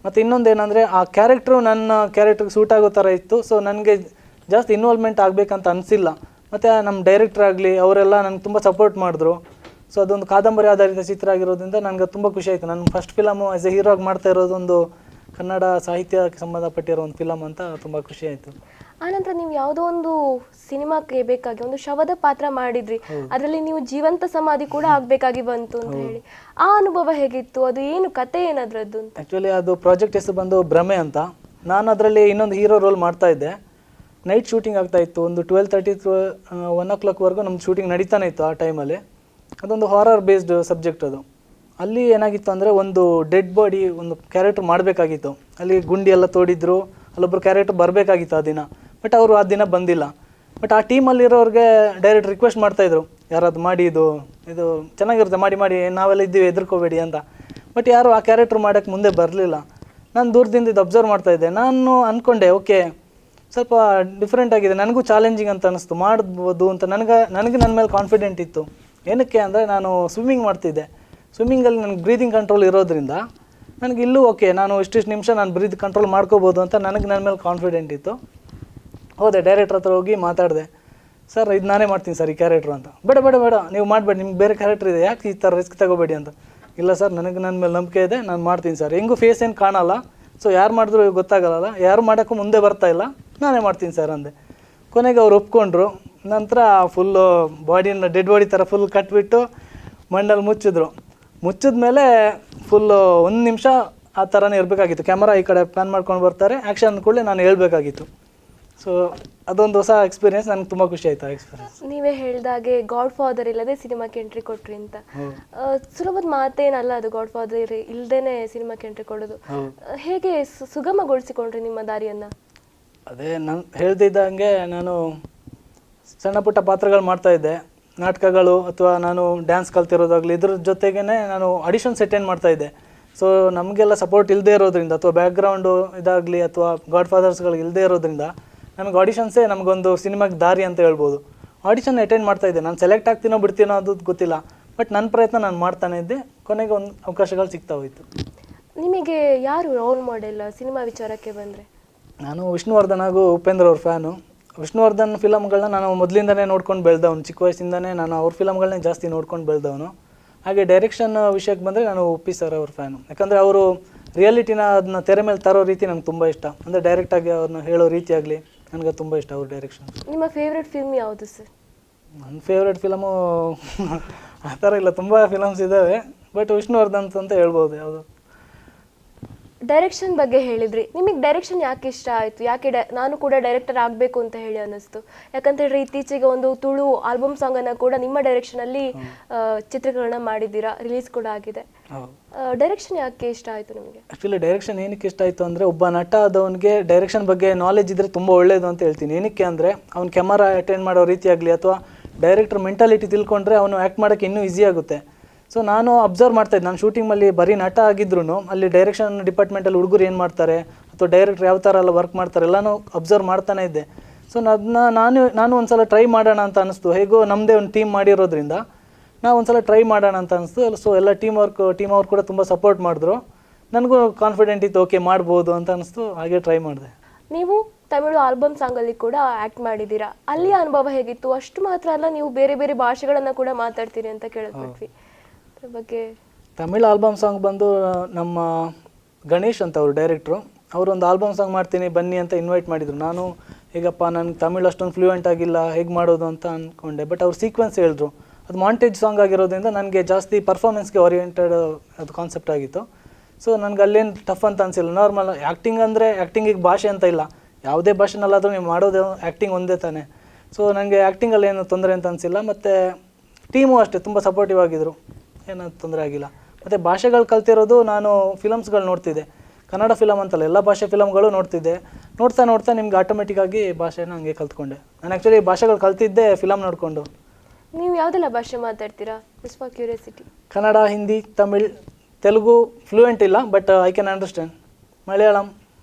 ಮತ್ತು ಇನ್ನೊಂದೇನೆಂದರೆ ಆ ಕ್ಯಾರೆಕ್ಟ್ರು ನನ್ನ ಕ್ಯಾರೆಕ್ಟ್ರಿಗೆ ಸೂಟ್ ಆಗೋ ಥರ ಇತ್ತು. ಸೊ ನನಗೆ ಜಾಸ್ತಿ ಇನ್ವಾಲ್ವ್ಮೆಂಟ್ ಆಗಬೇಕಂತ ಅನಿಸಿಲ್ಲ. ಮತ್ತು ನಮ್ಮ ಡೈರೆಕ್ಟ್ರ್ ಆಗಲಿ ಅವರೆಲ್ಲ ನನಗೆ ತುಂಬ ಸಪೋರ್ಟ್ ಮಾಡಿದ್ರು. ಸೊ ಅದೊಂದು ಕಾದಂಬರಿ ಆಧಾರಿತ ಚಿತ್ರ ಆಗಿರೋದ್ರಿಂದ ನನಗೆ ತುಂಬ ಖುಷಿ ಆಯಿತು. ನನ್ನ first film as A hero ಆಗಿ ಮಾಡ್ತಾ ಇರೋದೊಂದು ಕನ್ನಡ ಸಾಹಿತ್ಯಕ್ಕೆ ಸಂಬಂಧಪಟ್ಟಿರೋ ಒಂದು ಫಿಲಮ್ ಅಂತ ತುಂಬ ಖುಷಿ ಆಯಿತು. ಆನಂತರ ನೀವು ಯಾವುದೋ ಒಂದು ಸಿನಿಮಾಕ್ಕೆ ಬೇಕಾಗಿ ಒಂದು ಶವದ ಪಾತ್ರ ಮಾಡಿದ್ರಿ, ಅದರಲ್ಲಿ ನೀವು ಜೀವಂತ ಸಮಾಧಿ ಕೂಡ ಆಗಬೇಕಾಗಿ ಬಂತು ಅಂತ ಹೇಳಿ, ಆ ಅನುಭವ ಹೇಗಿತ್ತು? ಅದು ಏನು ಕತೆ ಏನದ್ರದ್ದು ಅಂತ? ಆ್ಯಕ್ಚುಲಿ ಅದು ಪ್ರಾಜೆಕ್ಟ್ ಹೆಸರು ಬಂದು ಭ್ರಮೆ ಅಂತ. ನಾನು ಅದರಲ್ಲಿ ಇನ್ನೊಂದು ಹೀರೋ ರೋಲ್ ಮಾಡ್ತಾ ಇದ್ದೆ. ನೈಟ್ ಶೂಟಿಂಗ್ ಆಗ್ತಾ ಇತ್ತು. ಒಂದು 12:30 1 o'clockವರೆಗೂ ನಮ್ಮ ಶೂಟಿಂಗ್ ನಡೀತಾನೆ ಇತ್ತು ಆ ಟೈಮಲ್ಲಿ. ಅದೊಂದು ಹಾರರ್ ಬೇಸ್ಡ್ ಸಬ್ಜೆಕ್ಟ್ ಅದು. ಅಲ್ಲಿ ಏನಾಗಿತ್ತು ಅಂದರೆ ಒಂದು ಡೆಡ್ ಬಾಡಿ ಒಂದು ಕ್ಯಾರೆಕ್ಟರ್ ಮಾಡಬೇಕಾಗಿತ್ತು. ಅಲ್ಲಿ ಗುಂಡಿ ಎಲ್ಲ ತೋಡಿದ್ರು, ಅಲ್ಲೊಬ್ಬರು ಕ್ಯಾರೆಕ್ಟರ್ ಬರಬೇಕಾಗಿತ್ತು ಆ ದಿನ. ಬಟ್ ಅವರು ಆ ದಿನ ಬಂದಿಲ್ಲ. ಬಟ್ ಆ ಟೀಮಲ್ಲಿರೋರಿಗೆ ಡೈರೆಕ್ಟ್ ರಿಕ್ವೆಸ್ಟ್ ಮಾಡ್ತಾಯಿದ್ರು, ಯಾರಾದ್ರು ಮಾಡಿ ಇದು ಚೆನ್ನಾಗಿರುತ್ತೆ, ಮಾಡಿ ನಾವೆಲ್ಲ ಇದ್ದೀವಿ, ಹೆದರ್ಕೋಬೇಡಿ ಅಂತ. ಬಟ್ ಯಾರು ಆ ಕ್ಯಾರೆಕ್ಟರ್ ಮಾಡೋಕ್ಕೆ ಮುಂದೆ ಬರಲಿಲ್ಲ. ನಾನು ದೂರದಿಂದ ಇದು ಅಬ್ಸರ್ವ್ ಮಾಡ್ತಾಯಿದ್ದೆ. ನಾನು ಅಂದ್ಕೊಂಡೆ ಓಕೆ ಸ್ವಲ್ಪ ಡಿಫ್ರೆಂಟ್ ಆಗಿದೆ, ನನಗೂ ಚಾಲೆಂಜಿಂಗ್ ಅಂತ ಅನ್ನಿಸ್ತು, ಮಾಡ್ಬೋದು ಅಂತ ನನಗೆ ನನ್ನ ಮೇಲೆ ಕಾನ್ಫಿಡೆಂಟ್ ಇತ್ತು. ಏನಕ್ಕೆ ಅಂದರೆ ನಾನು ಸ್ವಿಮ್ಮಿಂಗ್ ಮಾಡ್ತಿದ್ದೆ. ಸ್ವಿಮ್ಮಿಂಗಲ್ಲಿ ನನಗೆ ಬ್ರೀದಿಂಗ್ ಕಂಟ್ರೋಲ್ ಇರೋದ್ರಿಂದ ನನಗೆ ಇಲ್ಲೂ ಓಕೆ ನಾನು ಇಷ್ಟಿಷ್ಟು ನಿಮಿಷ ನಾನು ಬ್ರೀತ್ ಕಂಟ್ರೋಲ್ ಮಾಡ್ಕೋಬೋದು ಅಂತ ನನ್ನ ಮೇಲೆ ಕಾನ್ಫಿಡೆಂಟ್ ಇತ್ತು. ಹೋದೆ ಡೈರೆಕ್ಟ್ರ್ ಹತ್ರ ಹೋಗಿ ಮಾತಾಡಿದೆ, ಸರ್ ಇದು ನಾನೇ ಮಾಡ್ತೀನಿ ಸರ್ ಈ ಕ್ಯಾರೆಕ್ಟ್ರು ಅಂತ. ಬೇಡ ನೀವು ಮಾಡಬೇಡಿ, ನಿಮ್ಗೆ ಬೇರೆ ಕ್ಯಾರೆಕ್ಟರ್ ಇದೆ, ಯಾಕೆ ಈ ಥರ ರಿಸ್ಕ್ ತಗೋಬೇಡಿ ಅಂತ. ಇಲ್ಲ ಸರ್ ನನಗೆ ನನ್ನ ಮೇಲೆ ನಂಬಿಕೆ ಇದೆ, ನಾನು ಮಾಡ್ತೀನಿ ಸರ್. ಹೆಂಗೂ ಫೇಸ್ ಏನು ಕಾಣಲ್ಲ, ಸೊ ಯಾರು ಮಾಡಿದ್ರು ಗೊತ್ತಾಗಲ್ಲ, ಯಾರು ಮಾಡೋಕ್ಕೂ ಮುಂದೆ ಬರ್ತಾಯಿಲ್ಲ, ನಾನೇ ಮಾಡ್ತೀನಿ ಸರ್ ಅಂದೆ. ಕೊನೆಗೆ ಅವ್ರು ಒಪ್ಕೊಂಡ್ರು. ನಂತರ ಫುಲ್ಲು ಬಾಡಿನ ಡೆಡ್ ಬಾಡಿ ಥರ ಫುಲ್ ಕಟ್ಬಿಟ್ಟು ಮಂಡಲ್ಲಿ ಮುಚ್ಚಿದ ಮೇಲೆ ಫುಲ್ಲು 1 ನಿಮಿಷ ಆ ಥರನೇ ಇರಬೇಕಾಗಿತ್ತು. ಕ್ಯಾಮರಾ ಈ ಕಡೆ ಪ್ಯಾನ್ ಮಾಡ್ಕೊಂಡು ಬರ್ತಾರೆ, ಆ್ಯಕ್ಷನ್ ಕೂಡಲೇ ನಾನು ಹೇಳಬೇಕಾಗಿತ್ತು. ಸೊ ಅದೊಂದು ಹೊಸ ಎಕ್ಸ್ಪೀರಿಯೆನ್ಸ್, ನನಗೆ ತುಂಬ ಖುಷಿ ಆಯಿತು ಆ ಎಕ್ಸ್ಪೀರಿಯೆನ್ಸ್. ನೀವೇ ಹೇಳಿದಾಗೆ ಗಾಡ್ ಫಾದರ್ ಇಲ್ಲದೆ ಸಿನಿಮಾಕ್ಕೆ ಎಂಟ್ರಿ ಕೊಟ್ರಿ ಅಂತ. ಸುಲಭದ ಮಾತೇನಲ್ಲ ಅದು, ಗಾಡ್ ಫಾದರ್ ಇಲ್ಲದೇನೆ ಸಿನಿಮಾಕ್ಕೆ ಎಂಟ್ರಿ ಕೊಡೋದು. ಹೇಗೆ ಸುಗಮಗೊಳಿಸಿಕೊಂಡ್ರಿ ನಿಮ್ಮ ದಾರಿಯನ್ನು? ಅದೇ ನಾನು ಹೇಳ್ತಿದ್ದಂಗೆ ನಾನು ಸಣ್ಣ ಪುಟ್ಟ ಪಾತ್ರಗಳು ಮಾಡ್ತಾಯಿದ್ದೆ, ನಾಟಕಗಳು ಅಥವಾ ನಾನು ಡ್ಯಾನ್ಸ್ ಕಲ್ತಿರೋದಾಗಲಿ, ಇದ್ರ ಜೊತೆಗೇ ನಾನು ಆಡಿಷನ್ಸ್ ಅಟೆಂಡ್ ಮಾಡ್ತಾಯಿದ್ದೆ. ಸೊ ನಮಗೆಲ್ಲ ಸಪೋರ್ಟ್ ಇಲ್ಲದೆ ಇರೋದ್ರಿಂದ ಅಥವಾ ಬ್ಯಾಕ್ಗ್ರೌಂಡು ಇದಾಗಲಿ ಅಥವಾ ಗಾಡ್ ಫಾದರ್ಸ್ಗಳು ಇಲ್ಲದೆ ಇರೋದ್ರಿಂದ ನಮಗೆ ಆಡಿಷನ್ಸೇ ನಮಗೊಂದು ಸಿನಿಮಾಗೆ ದಾರಿ ಅಂತ ಹೇಳ್ಬೋದು. ಆಡಿಷನ್ ಅಟೆಂಡ್ ಮಾಡ್ತಾಯಿದ್ದೆ. ನಾನು ಸೆಲೆಕ್ಟ್ ಆಗ್ತೀನೋ ಬಿಡ್ತೀನೋ ಅದು ಗೊತ್ತಿಲ್ಲ, ಬಟ್ ನನ್ನ ಪ್ರಯತ್ನ ನಾನು ಮಾಡ್ತಾನೆ ಇದ್ದೆ. ಕೊನೆಗೆ ಒಂದು ಅವಕಾಶಗಳು ಸಿಗ್ತಾ ಹೋಯಿತು. ನಿಮಗೆ ಯಾರು ರೋಲ್ ಮಾಡೆಲ್ ಸಿನಿಮಾ ವಿಚಾರಕ್ಕೆ ಬಂದರೆ? ನಾನು ವಿಷ್ಣುವರ್ಧನ್ ಹಾಗೂ ಉಪೇಂದ್ರ ಅವ್ರ ಫ್ಯಾನು. ವಿಷ್ಣುವರ್ಧನ್ ಫಿಲಮ್ಗಳನ್ನ ನಾನು ಮೊದಲಿಂದನೇ ನೋಡ್ಕೊಂಡು ಬೆಳೆದವನು. ಚಿಕ್ಕ ವಯಸ್ಸಿಂದನೇ ನಾನು ಅವ್ರ ಫಿಲಮ್ಗಳನ್ನೇ ಜಾಸ್ತಿ ನೋಡ್ಕೊಂಡು ಬೆಳೆದವನು. ಹಾಗೆ ಡೈರೆಕ್ಷನ್ ವಿಷಯಕ್ಕೆ ಬಂದರೆ ನಾನು ಉಪ್ಪಿ ಸರ್ ಅವ್ರ ಫ್ಯಾನು. ಯಾಕಂದರೆ ಅವರು ರಿಯಾಲಿಟಿನ ಅದನ್ನ ತೆರೆ ಮೇಲೆ ತರೋ ರೀತಿ ನಂಗೆ ತುಂಬ ಇಷ್ಟ. ಅಂದರೆ ಡೈರೆಕ್ಟಾಗಿ ಅವ್ರನ್ನ ಹೇಳೋ ರೀತಿ ಆಗಲಿ ನನಗೆ ತುಂಬ ಇಷ್ಟ ಅವ್ರ ಡೈರೆಕ್ಷನ್. ನಿಮ್ಮ ಫೇವ್ರೆಟ್ ಫಿಲ್ಮ್ ಯಾವುದು ಸರ್? ನನ್ನ ಫೇವ್ರೆಟ್ ಫಿಲಮು ಆ ಥರ ಇಲ್ಲ, ತುಂಬ ಫಿಲಮ್ಸ್ ಇದ್ದಾವೆ, ಬಟ್ ವಿಷ್ಣುವರ್ಧನ್ ಅಂತ ಹೇಳ್ಬೋದು. ಯಾವುದು ಡೈರೆಕ್ಷನ್ ಬಗ್ಗೆ ಹೇಳಿದ್ರಿ, ನಿಮಗೆ ಡೈರೆಕ್ಷನ್ ಯಾಕೆ ಇಷ್ಟ ಆಯಿತು? ಯಾಕೆ ನಾನು ಕೂಡ ಡೈರೆಕ್ಟರ್ ಆಗಬೇಕು ಅಂತ ಹೇಳಿ ಅನ್ನಿಸ್ತು? ಯಾಕಂತ ಹೇಳಿದ್ರೆ ಇತ್ತೀಚೆಗೆ ಒಂದು ತುಳು ಆಲ್ಬಮ್ ಸಾಂಗನ್ನು ಕೂಡ ನಿಮ್ಮ ಡೈರೆಕ್ಷನಲ್ಲಿ ಚಿತ್ರೀಕರಣ ಮಾಡಿದ್ದೀರಾ, ರಿಲೀಸ್ ಕೂಡ ಆಗಿದೆ. ಡೈರೆಕ್ಷನ್ ಯಾಕೆ ಇಷ್ಟ ಆಯಿತು ನಿಮಗೆ? ಆ್ಯಕ್ಚುಲಿ ಡೈರೆಕ್ಷನ್ ಏನಕ್ಕೆ ಇಷ್ಟ ಆಯಿತು ಅಂದರೆ, ಒಬ್ಬ ನಟ ಆದವನಿಗೆ ಡೈರೆಕ್ಷನ್ ಬಗ್ಗೆ ನಾಲೆಜ್ ಇದ್ದರೆ ತುಂಬ ಒಳ್ಳೆಯದು ಅಂತ ಹೇಳ್ತೀನಿ. ಏನಕ್ಕೆ ಅಂದರೆ ಅವ್ನು ಕ್ಯಾಮರಾ ಅಟೆಂಡ್ ಮಾಡೋ ರೀತಿ ಆಗಲಿ ಅಥವಾ ಡೈರೆಕ್ಟರ್ ಮೆಂಟಾಲಿಟಿ ತಿಳ್ಕೊಂಡ್ರೆ ಅವನು ಆ್ಯಕ್ಟ್ ಮಾಡೋಕ್ಕೆ ಇನ್ನೂ ಈಸಿ ಆಗುತ್ತೆ. ಸೊ ನಾನು ಅಬ್ಸರ್ವ್ ಮಾಡ್ತಾಯಿದ್ದೆ, ನಾನು ಶೂಟಿಂಗಲ್ಲಿ ಬರೀ ನಟ ಆಗಿದ್ರು ಅಲ್ಲಿ ಡೈರೆಕ್ಷನ್ ಡಿಪಾರ್ಟ್ಮೆಂಟಲ್ಲಿ ಹುಡುಗರು ಏನು ಮಾಡ್ತಾರೆ ಅಥವಾ ಡೈರೆಕ್ಟ್ರ್ ಯಾವ ಥರ ಎಲ್ಲ ವರ್ಕ್ ಮಾಡ್ತಾರೆ ಎಲ್ಲನೂ ಅಬ್ಸರ್ವ್ ಮಾಡ್ತಾನೆ ಇದ್ದೆ. ಸೊ ಅದನ್ನ ನಾನು ಒಂದು ಸಲ ಟ್ರೈ ಮಾಡೋಣ ಅಂತ ಅನಿಸ್ತು. ಹೇಗೋ ನಮ್ಮದೇ ಒಂದು ಟೀಮ್ ಮಾಡಿರೋದ್ರಿಂದ ನಾವು ಒಂದು ಸಲ ಟ್ರೈ ಮಾಡೋಣ ಅಂತ ಅನಿಸ್ತು. ಸೊ ಎಲ್ಲ ಟೀಮ್ ಅವ್ರು ಕೂಡ ತುಂಬ ಸಪೋರ್ಟ್ ಮಾಡಿದ್ರು. ನನಗೂ ಕಾನ್ಫಿಡೆಂಟ್ ಇತ್ತು, ಓಕೆ ಮಾಡ್ಬೋದು ಅಂತ ಅನಿಸ್ತು. ಹಾಗೆ ಟ್ರೈ ಮಾಡಿದೆ. ನೀವು ತಮಿಳು ಆಲ್ಬಮ್ ಸಾಂಗಲ್ಲಿ ಕೂಡ ಆ್ಯಕ್ಟ್ ಮಾಡಿದ್ದೀರಾ. ಅಲ್ಲಿಯ ಅನುಭವ ಹೇಗಿತ್ತು? ಅಷ್ಟು ಮಾತ್ರ ಅಲ್ಲ, ನೀವು ಬೇರೆ ಬೇರೆ ಭಾಷೆಗಳನ್ನು ಕೂಡ ಮಾತಾಡ್ತೀರಿ ಅಂತ ಕೇಳಿದ್ವಿ. ಅದ್ರ ಬಗ್ಗೆ ತಮಿಳು ಆಲ್ಬಮ್ ಸಾಂಗ್ ಬಂದು ನಮ್ಮ ಗಣೇಶ್ ಅಂತ ಅವರು ಡೈರೆಕ್ಟ್ರು, ಅವರು ಒಂದು ಆಲ್ಬಮ್ ಸಾಂಗ್ ಮಾಡ್ತೀನಿ ಬನ್ನಿ ಅಂತ ಇನ್ವೈಟ್ ಮಾಡಿದರು. ನಾನು ಹೇಗಪ್ಪ ನನಗೆ ತಮಿಳು ಅಷ್ಟೊಂದು ಫ್ಲೂಯೆಂಟ್ ಆಗಿಲ್ಲ, ಹೇಗೆ ಮಾಡೋದು ಅಂತ ಅಂದ್ಕೊಂಡೆ. ಬಟ್ ಅವ್ರು ಸೀಕ್ವೆನ್ಸ್ ಹೇಳಿದ್ರು. ಅದು ಮಾಂಟೇಜ್ ಸಾಂಗ್ ಆಗಿರೋದ್ರಿಂದ ನನಗೆ ಜಾಸ್ತಿ ಪರ್ಫಾರ್ಮೆನ್ಸ್ಗೆ ಓರಿಯೆಂಟೆಡ್ ಅದು ಕಾನ್ಸೆಪ್ಟ್ ಆಗಿತ್ತು. ಸೊ ನನಗೆ ಅಲ್ಲೇನು ಟಫ್ ಅಂತ ಅನಿಸಿಲ್ಲ. ನಾರ್ಮಲ್ ಆ್ಯಕ್ಟಿಂಗ್ ಅಂದರೆ ಆ್ಯಕ್ಟಿಂಗಿಗೆ ಭಾಷೆ ಅಂತ ಇಲ್ಲ, ಯಾವುದೇ ಭಾಷೆನಲ್ಲಾದರೂ ನೀವು ಮಾಡೋದು ಆ್ಯಕ್ಟಿಂಗ್ ಒಂದೇ ತಾನೆ. ಸೊ ನನಗೆ ಆ್ಯಕ್ಟಿಂಗಲ್ಲಿ ಏನು ತೊಂದರೆ ಅಂತ ಅನಿಸಿಲ್ಲ. ಮತ್ತು ಟೀಮು ಅಷ್ಟೇ ತುಂಬ ಸಪೋರ್ಟಿವ್ ಆಗಿದ್ದರು, ಏನೂ ತೊಂದರೆ ಆಗಿಲ್ಲ. ಮತ್ತು ಭಾಷೆಗಳು ಕಲ್ತಿರೋದು ನಾನು ಫಿಲಮ್ಸ್ಗಳು ನೋಡ್ತಿದ್ದೆ, ಕನ್ನಡ ಫಿಲಮ್ ಅಂತಲ್ಲ ಎಲ್ಲ ಭಾಷೆ ಫಿಲಮ್ಗಳು ನೋಡ್ತಿದ್ದೆ. ನೋಡ್ತಾ ನಿಮ್ಗೆ ಆಟೋಮೆಟಿಕ್ಕಾಗಿ ಭಾಷೆನ ಹಂಗೆ ಕಲ್ತ್ಕೊಂಡೆ. ನಾನು ಆ್ಯಕ್ಚುಲಿ ಭಾಷೆಗಳು ಕಲ್ತಿದ್ದೆ ಫಿಲಮ್ ನೋಡಿಕೊಂಡು. ನೀವು ಯಾವುದೆಲ್ಲ ಭಾಷೆ ಮಾತಾಡ್ತೀರಾ? Just for curiosity. Kannada, Hindi, Tamil, Telugu fluent ಇಲ್ಲ, but I can understand. Malayalam,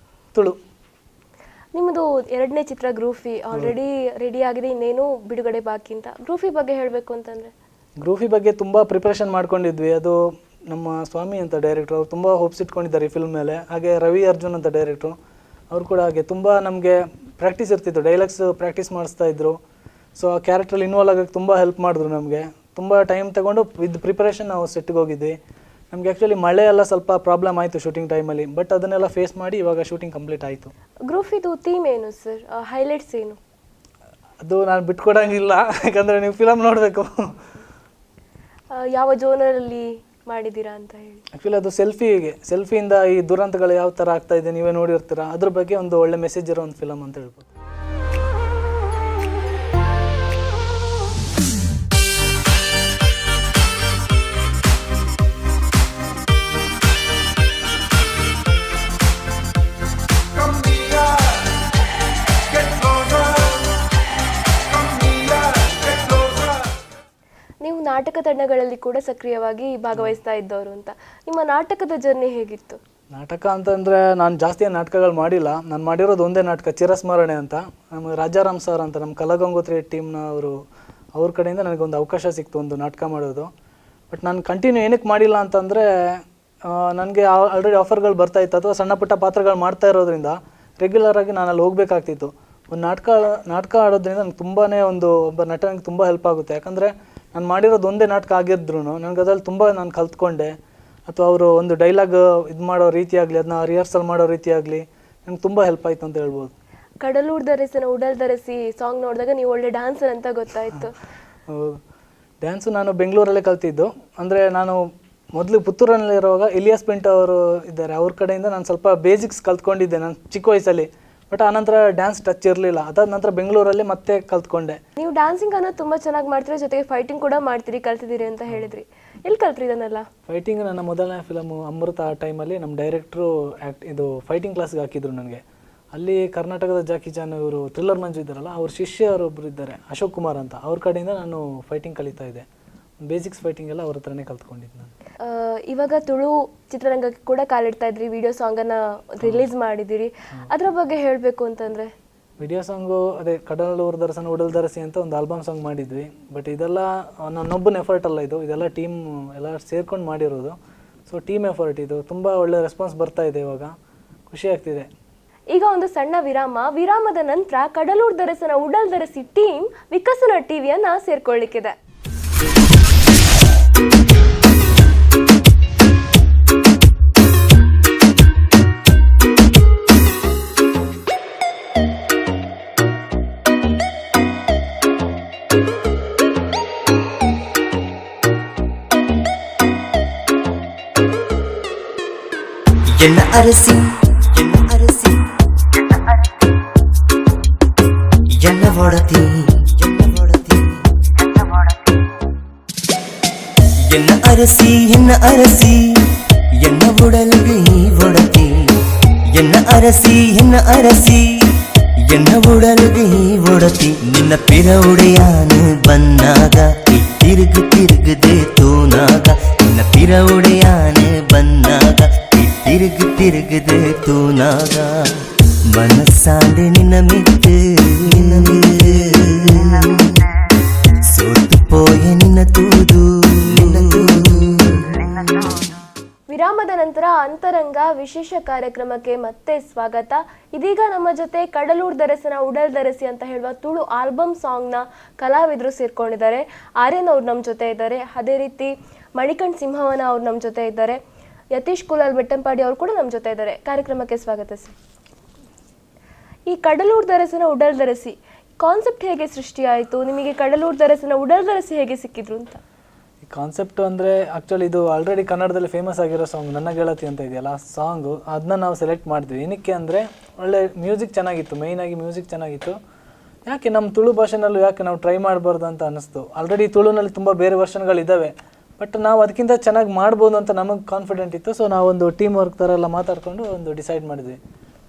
Tulu. ನಿಮ್ಮದು 2ನೇ ಚಿತ್ರ ಗ್ರೂಫಿ ಆಲ್ರೆಡಿ ರೆಡಿ ಆಗಿದೆ, ಇನ್ನೇನು ಬಿಡುಗಡೆ ಬಾಕಿ ಅಂತ. ಗ್ರೂಫಿ ಬಗ್ಗೆ ಹೇಳಬೇಕು ಅಂತಂದರೆ ಗ್ರೂಫಿ ಬಗ್ಗೆ ತುಂಬ ಪ್ರಿಪ್ರೇಷನ್ ಮಾಡ್ಕೊಂಡಿದ್ವಿ. ಅದು ನಮ್ಮ ಸ್ವಾಮಿ ಅಂತ ಡೈರೆಕ್ಟ್ರು, ಅವ್ರು ತುಂಬ ಹೋಪ್ಸ್ ಇಟ್ಕೊಂಡಿದ್ದಾರೆ ಈ ಫಿಲ್ಮ್ ಮೇಲೆ. ಹಾಗೆ ರವಿ ಅರ್ಜುನ್ ಅಂತ ಡೈರೆಕ್ಟ್ರು, ಅವ್ರು ಕೂಡ ಹಾಗೆ ತುಂಬ ನಮಗೆ ಪ್ರಾಕ್ಟೀಸ್ ಇರ್ತಿತ್ತು, ಡೈಲಾಗ್ಸ್ ಪ್ರಾಕ್ಟೀಸ್ ಮಾಡಿಸ್ತಾ ಇದ್ರು. ಸೊ ಆ ಕ್ಯಾರೆಕ್ಟ್ರಲ್ಲಿ ಇನ್ವಾಲ್ವ್ ಆಗೋಕ್ಕೆ ತುಂಬ ಹೆಲ್ಪ್ ಮಾಡಿದ್ರು ನಮಗೆ. ತುಂಬ ಟೈಮ್ ತಗೊಂಡು ವಿತ್ ಪ್ರಿಪ್ರೇಷನ್ ನಾವು ಸೆಟ್ಗೆ ಹೋಗಿದ್ವಿ. ನಮಗೆ ಆ್ಯಕ್ಚುಲಿ ಮಳೆ ಎಲ್ಲ ಸ್ವಲ್ಪ ಪ್ರಾಬ್ಲಮ್ ಆಯಿತು ಶೂಟಿಂಗ್ ಟೈಮಲ್ಲಿ, ಬಟ್ ಅದನ್ನೆಲ್ಲ ಫೇಸ್ ಮಾಡಿ ಇವಾಗ ಶೂಟಿಂಗ್ ಕಂಪ್ಲೀಟ್ ಆಯಿತು. ಗ್ರೂಫಿದು ಥೀಮ್ ಏನು ಸರ್? ಹೈಲೈಟ್ಸ್ ಏನು? ಅದು ನಾನು ಬಿಟ್ಕೊಡಂಗಿಲ್ಲ, ಯಾಕಂದರೆ ನೀವು ಫಿಲಮ್ ನೋಡಬೇಕು. ಯಾವ ಜೋನರಲ್ಲಿ ಮಾಡಿದ್ದೀರಾ ಅಂತ ಹೇಳಿ. ಆ್ಯಕ್ಚುಲಿ ಅದು ಸೆಲ್ಫಿಯಿಂದ ಈ ದುರಂತಗಳು ಯಾವ ಥರ ಆಗ್ತಾ ಇದೆ ನೀವೇ ನೋಡಿರ್ತೀರ, ಅದ್ರ ಬಗ್ಗೆ ಒಂದು ಒಳ್ಳೆ ಮೆಸೇಜ್ ಇರೋ ಒಂದು ಫಿಲಮ್ ಅಂತ ಹೇಳ್ಬೋದು. ನೀವು ನಾಟಕ ತಂಡಗಳಲ್ಲಿ ಕೂಡ ಸಕ್ರಿಯವಾಗಿ ಭಾಗವಹಿಸ್ತಾ ಇದ್ದವರು ಅಂತ. ನಿಮ್ಮ ನಾಟಕದ ಜರ್ನಿ ಹೇಗಿತ್ತು? ನಾಟಕ ಅಂತಂದರೆ ನಾನು ಜಾಸ್ತಿ ನಾಟಕಗಳು ಮಾಡಿಲ್ಲ. ನಾನು ಮಾಡಿರೋದು ಒಂದೇ ನಾಟಕ, ಚಿರಸ್ಮರಣೆ ಅಂತ. ನಮ್ಮ ರಾಜಾರಾಮ್ ಸರ್ ಅಂತ ನಮ್ಮ ಕಲಾಗಂಗೋತ್ರಿ ಟೀಮ್ನ ಅವ್ರ ಕಡೆಯಿಂದ ನನಗೊಂದು ಅವಕಾಶ ಸಿಕ್ತು ಒಂದು ನಾಟಕ ಮಾಡೋದು. ಬಟ್ ನಾನು ಕಂಟಿನ್ಯೂ ಏನಕ್ಕೆ ಮಾಡಿಲ್ಲ ಅಂತಂದರೆ ನನಗೆ ಆಲ್ರೆಡಿ ಆಫರ್ಗಳು ಬರ್ತಾಯಿತ್ತು, ಅಥವಾ ಸಣ್ಣ ಪುಟ್ಟ ಪಾತ್ರಗಳು ಮಾಡ್ತಾ ಇರೋದ್ರಿಂದ ರೆಗ್ಯುಲರಾಗಿ ನಾನು ಅಲ್ಲಿ ಹೋಗಬೇಕಾಗ್ತಿತ್ತು. ಒಂದು ನಾಟಕ ಆಡೋದ್ರಿಂದ ನನಗೆ ತುಂಬಾ ಒಬ್ಬ ನಟನಿಗೆ ತುಂಬ ಹೆಲ್ಪ್ ಆಗುತ್ತೆ. ಯಾಕಂದರೆ ನಾನು ಮಾಡಿರೋದು ಒಂದೇ ನಾಟಕ ಆಗಿದ್ರು ನನಗೆ ಅದ್ರಲ್ಲಿ ತುಂಬ ನಾನು ಕಲ್ತ್ಕೊಂಡೆ. ಅಥವಾ ಅವರು ಒಂದು ಡೈಲಾಗ್ ಇದು ಮಾಡೋ ರೀತಿ ಆಗಲಿ, ಅದನ್ನ ರಿಹರ್ಸಲ್ ಮಾಡೋ ರೀತಿ ಆಗಲಿ ನನಗೆ ತುಂಬ ಹೆಲ್ಪ್ ಆಯಿತು ಅಂತ ಹೇಳ್ಬೋದು. ಕಡಲೂರು ಧರಿಸಿನ ಉಡಲ್ ಧರಿಸಿ ಸಾಂಗ್ ನೋಡಿದಾಗ ನೀವು ಒಳ್ಳೆ ಡ್ಯಾನ್ಸರ್ ಅಂತ ಗೊತ್ತಾಯಿತು. ಡ್ಯಾನ್ಸು ನಾನು ಬೆಂಗಳೂರಲ್ಲೇ ಕಲ್ತಿದ್ದು. ಅಂದರೆ ನಾನು ಮೊದಲು ಪುತ್ತೂರಲ್ಲಿರುವಾಗ ಇಲಿಯಾಸ್ ಪಿಂಟ್ ಅವರು ಇದ್ದಾರೆ, ಅವ್ರ ಕಡೆಯಿಂದ ನಾನು ಸ್ವಲ್ಪ ಬೇಸಿಕ್ಸ್ ಕಲ್ತ್ಕೊಂಡಿದ್ದೆ ನಾನು ಚಿಕ್ಕ ವಯಸ್ಸಲ್ಲಿ. ಬಟ್ ಆನಂತರ ಡ್ಯಾನ್ಸ್ ಟಚ್ ಇರಲಿಲ್ಲ. ಅದಾದ ನಂತರ ಬೆಂಗಳೂರಲ್ಲಿ ಮತ್ತೆ ಕಲ್ತ್ಕೊಂಡೆ. ನೀವು ಡ್ಯಾನ್ಸಿಂಗ್ ಅನ್ನೋದು ತುಂಬ ಚೆನ್ನಾಗಿ ಮಾಡ್ತೀರಿ, ಜೊತೆಗೆ ಫೈಟಿಂಗ್ ಕೂಡ ಮಾಡ್ತೀರಿ, ಕಲ್ತಿದ್ದೀರಿ ಅಂತ ಹೇಳಿದ್ರಿ. ಎಲ್ಲಿ ಕಲ್ತ್ರಿ ಇದನ್ನೆಲ್ಲ? ಫೈಟಿಂಗ್ ನನ್ನ ಮೊದಲನೇ ಫಿಲಮು ಅಮೃತ ಆ ಟೈಮಲ್ಲಿ ನಮ್ಮ ಡೈರೆಕ್ಟ್ರು ಇದು ಫೈಟಿಂಗ್ ಕ್ಲಾಸ್ಗೆ ಹಾಕಿದ್ರು ನನಗೆ. ಅಲ್ಲಿ ಕರ್ನಾಟಕದ ಜಾಕಿ ಚಾನ್ ಇವರು ಥ್ರಿಲ್ಲರ್ ಮಂಜು ಇದ್ದಾರಲ್ಲ, ಅವ್ರ ಶಿಷ್ಯರೊಬ್ಬರು ಇದ್ದಾರೆ ಅಶೋಕ್ ಕುಮಾರ್ ಅಂತ, ಅವ್ರ ಕಡೆಯಿಂದ ನಾನು ಫೈಟಿಂಗ್ ಕಲಿತಾ ಇದ್ದೆ. ಬೇಸಿಕ್ಸ್ ಫೈಟಿಂಗ್ ಎಲ್ಲ ಅವ್ರ ಹತ್ರನೇ ಕಲ್ತ್ಕೊಂಡಿದ್ದು ನಾನು. ಇವಾಗ ತುಳು ಚಿತ್ರರಂಗಕ್ಕೆ ಕೂಡ ಕಾಲಿಡ್ತಾ ಇದ್ರಿ, ವಿಡಿಯೋ ಸಾಂಗನ್ನು ರಿಲೀಸ್ ಮಾಡಿದ್ದೀರಿ. ಅದರ ಬಗ್ಗೆ ಹೇಳಬೇಕು ಅಂತಂದರೆ ವಿಡಿಯೋ ಸಾಂಗು ಅದೇ ಕಡಲೂರು ದರ್ಶನ ಉಡಲ್ ಧರಿಸಿ ಅಂತ ಒಂದು ಆಲ್ಬಮ್ ಸಾಂಗ್ ಮಾಡಿದ್ವಿ. ಬಟ್ ಇದೆಲ್ಲ ನನ್ನೊಬ್ಬನ ಎಫರ್ಟ್ ಅಲ್ಲ, ಇದೆಲ್ಲ ಟೀಮ್ ಎಲ್ಲ ಸೇರ್ಕೊಂಡು ಮಾಡಿರೋದು. ಸೊ ಟೀಮ್ ಎಫರ್ಟ್ ಇದು. ತುಂಬ ಒಳ್ಳೆ ರೆಸ್ಪಾನ್ಸ್ ಬರ್ತಾ ಇದೆ, ಇವಾಗ ಖುಷಿ ಆಗ್ತಿದೆ. ಈಗ ಒಂದು ಸಣ್ಣ ವಿರಾಮದ ನಂತರ ಕಡಲೂರು ದರ್ಶನ ಉಡಲ್ ಧರಿಸಿ ಟೀಮ್ ವಿಕಸನ ಟಿವಿಯನ್ನ ಸೇರ್ಕೊಳ್ಳಿಕ್ಕಿದೆ. என்ன அரசி என்ன வடத்தி என்ன அரசி என்ன உடலுக்கு வடத்தி என்ன அரசி என்ன உடலுக்கு வடத்தி ನಿನ್ನ ಪಿರವುಡೆಯಾನು ಬನ್ನಾಗ ತಿರುಗುದೆ ತೂನಾಗ ನಿನ್ನ ಪಿರವುಡೆಯಾನು ಬನ್ನಾಗ ತಿರುಗುದೆ ತೂನಾಗ ಮನಸ್ಸಾಂದೆ ನಿನ್ನ ಮಿತ್ತು ಸೋತು ಪೋಯೆ ನಿನ್ನ ತೂದು ವಿರಾಮದ ನಂತರ ಅಂತರಂಗ ವಿಶೇಷ ಕಾರ್ಯಕ್ರಮಕ್ಕೆ ಮತ್ತೆ ಸ್ವಾಗತ. ಇದೀಗ ನಮ್ಮ ಜೊತೆ ಕಡಲೂರ್ ದರಸನ ಉಡಲ್ ದರಸಿ ಅಂತ ಹೇಳುವ ತುಳು ಆಲ್ಬಮ್ ಸಾಂಗ್ನ ಕಲಾವಿದರು ಸೇರ್ಕೊಂಡಿದ್ದಾರೆ. ಆರ್ಯನ್ ಅವ್ರು ನಮ್ಮ ಜೊತೆ ಇದ್ದಾರೆ, ಅದೇ ರೀತಿ ಮಣಿಕಂಠ್ ಸಿಂಹವನ ಅವ್ರು ನಮ್ಮ ಜೊತೆ ಇದ್ದಾರೆ, ಯತೀಶ್ ಕುಲಾಲ್ ಬೆಟ್ಟಂಪಾಡಿ ಅವರು ಕೂಡ ನಮ್ಮ ಜೊತೆ ಇದ್ದಾರೆ. ಕಾರ್ಯಕ್ರಮಕ್ಕೆ ಸ್ವಾಗತ ಸರ್. ಈ ಕಡಲೂರ್ ದರಸನ ಉಡಲ್ ದರಸಿ ಕಾನ್ಸೆಪ್ಟ್ ಹೇಗೆ ಸೃಷ್ಟಿಯಾಯಿತು, ನಿಮಗೆ ಕಡಲೂರ್ ದರಸನ ಉಡಲ್ ದರಸಿ ಹೇಗೆ ಸಿಕ್ಕಿದ್ರು ಅಂತ? ಈ ಕಾನ್ಸೆಪ್ಟ್ ಅಂದರೆ ಆ್ಯಕ್ಚುಲಿ ಇದು ಆಲ್ರೆಡಿ ಕನ್ನಡದಲ್ಲಿ ಫೇಮಸ್ ಆಗಿರೋ ಸಾಂಗ್ ನನ್ನ ಗೆಳತಿ ಅಂತ ಇದೆಯಲ್ಲ, ಆ ಸಾಂಗು ಅದನ್ನ ನಾವು ಸೆಲೆಕ್ಟ್ ಮಾಡಿದ್ವಿ. ಏನಕ್ಕೆ ಅಂದರೆ ಒಳ್ಳೆ ಮ್ಯೂಸಿಕ್ ಚೆನ್ನಾಗಿತ್ತು, ಮೇಯ್ನಾಗಿ ಮ್ಯೂಸಿಕ್ ಚೆನ್ನಾಗಿತ್ತು. ಯಾಕೆ ನಮ್ಮ ತುಳು ಭಾಷೆನಲ್ಲೂ ಯಾಕೆ ನಾವು ಟ್ರೈ ಮಾಡಬಾರ್ದು ಅಂತ ಅನ್ನಿಸ್ತು. ಆಲ್ರೆಡಿ ತುಳುನಲ್ಲಿ ತುಂಬ ಬೇರೆ ವರ್ಷನ್ಗಳಿದ್ದಾವೆ, ಬಟ್ ನಾವು ಅದಕ್ಕಿಂತ ಚೆನ್ನಾಗಿ ಮಾಡ್ಬೋದು ಅಂತ ನಮಗೆ ಕಾನ್ಫಿಡೆಂಟ್ ಇತ್ತು. ಸೊ ನಾವೊಂದು ಟೀಮ್ ವರ್ಕ್ ಥರ ಎಲ್ಲ ಮಾತಾಡಿಕೊಂಡು ಒಂದು ಡಿಸೈಡ್ ಮಾಡಿದ್ವಿ.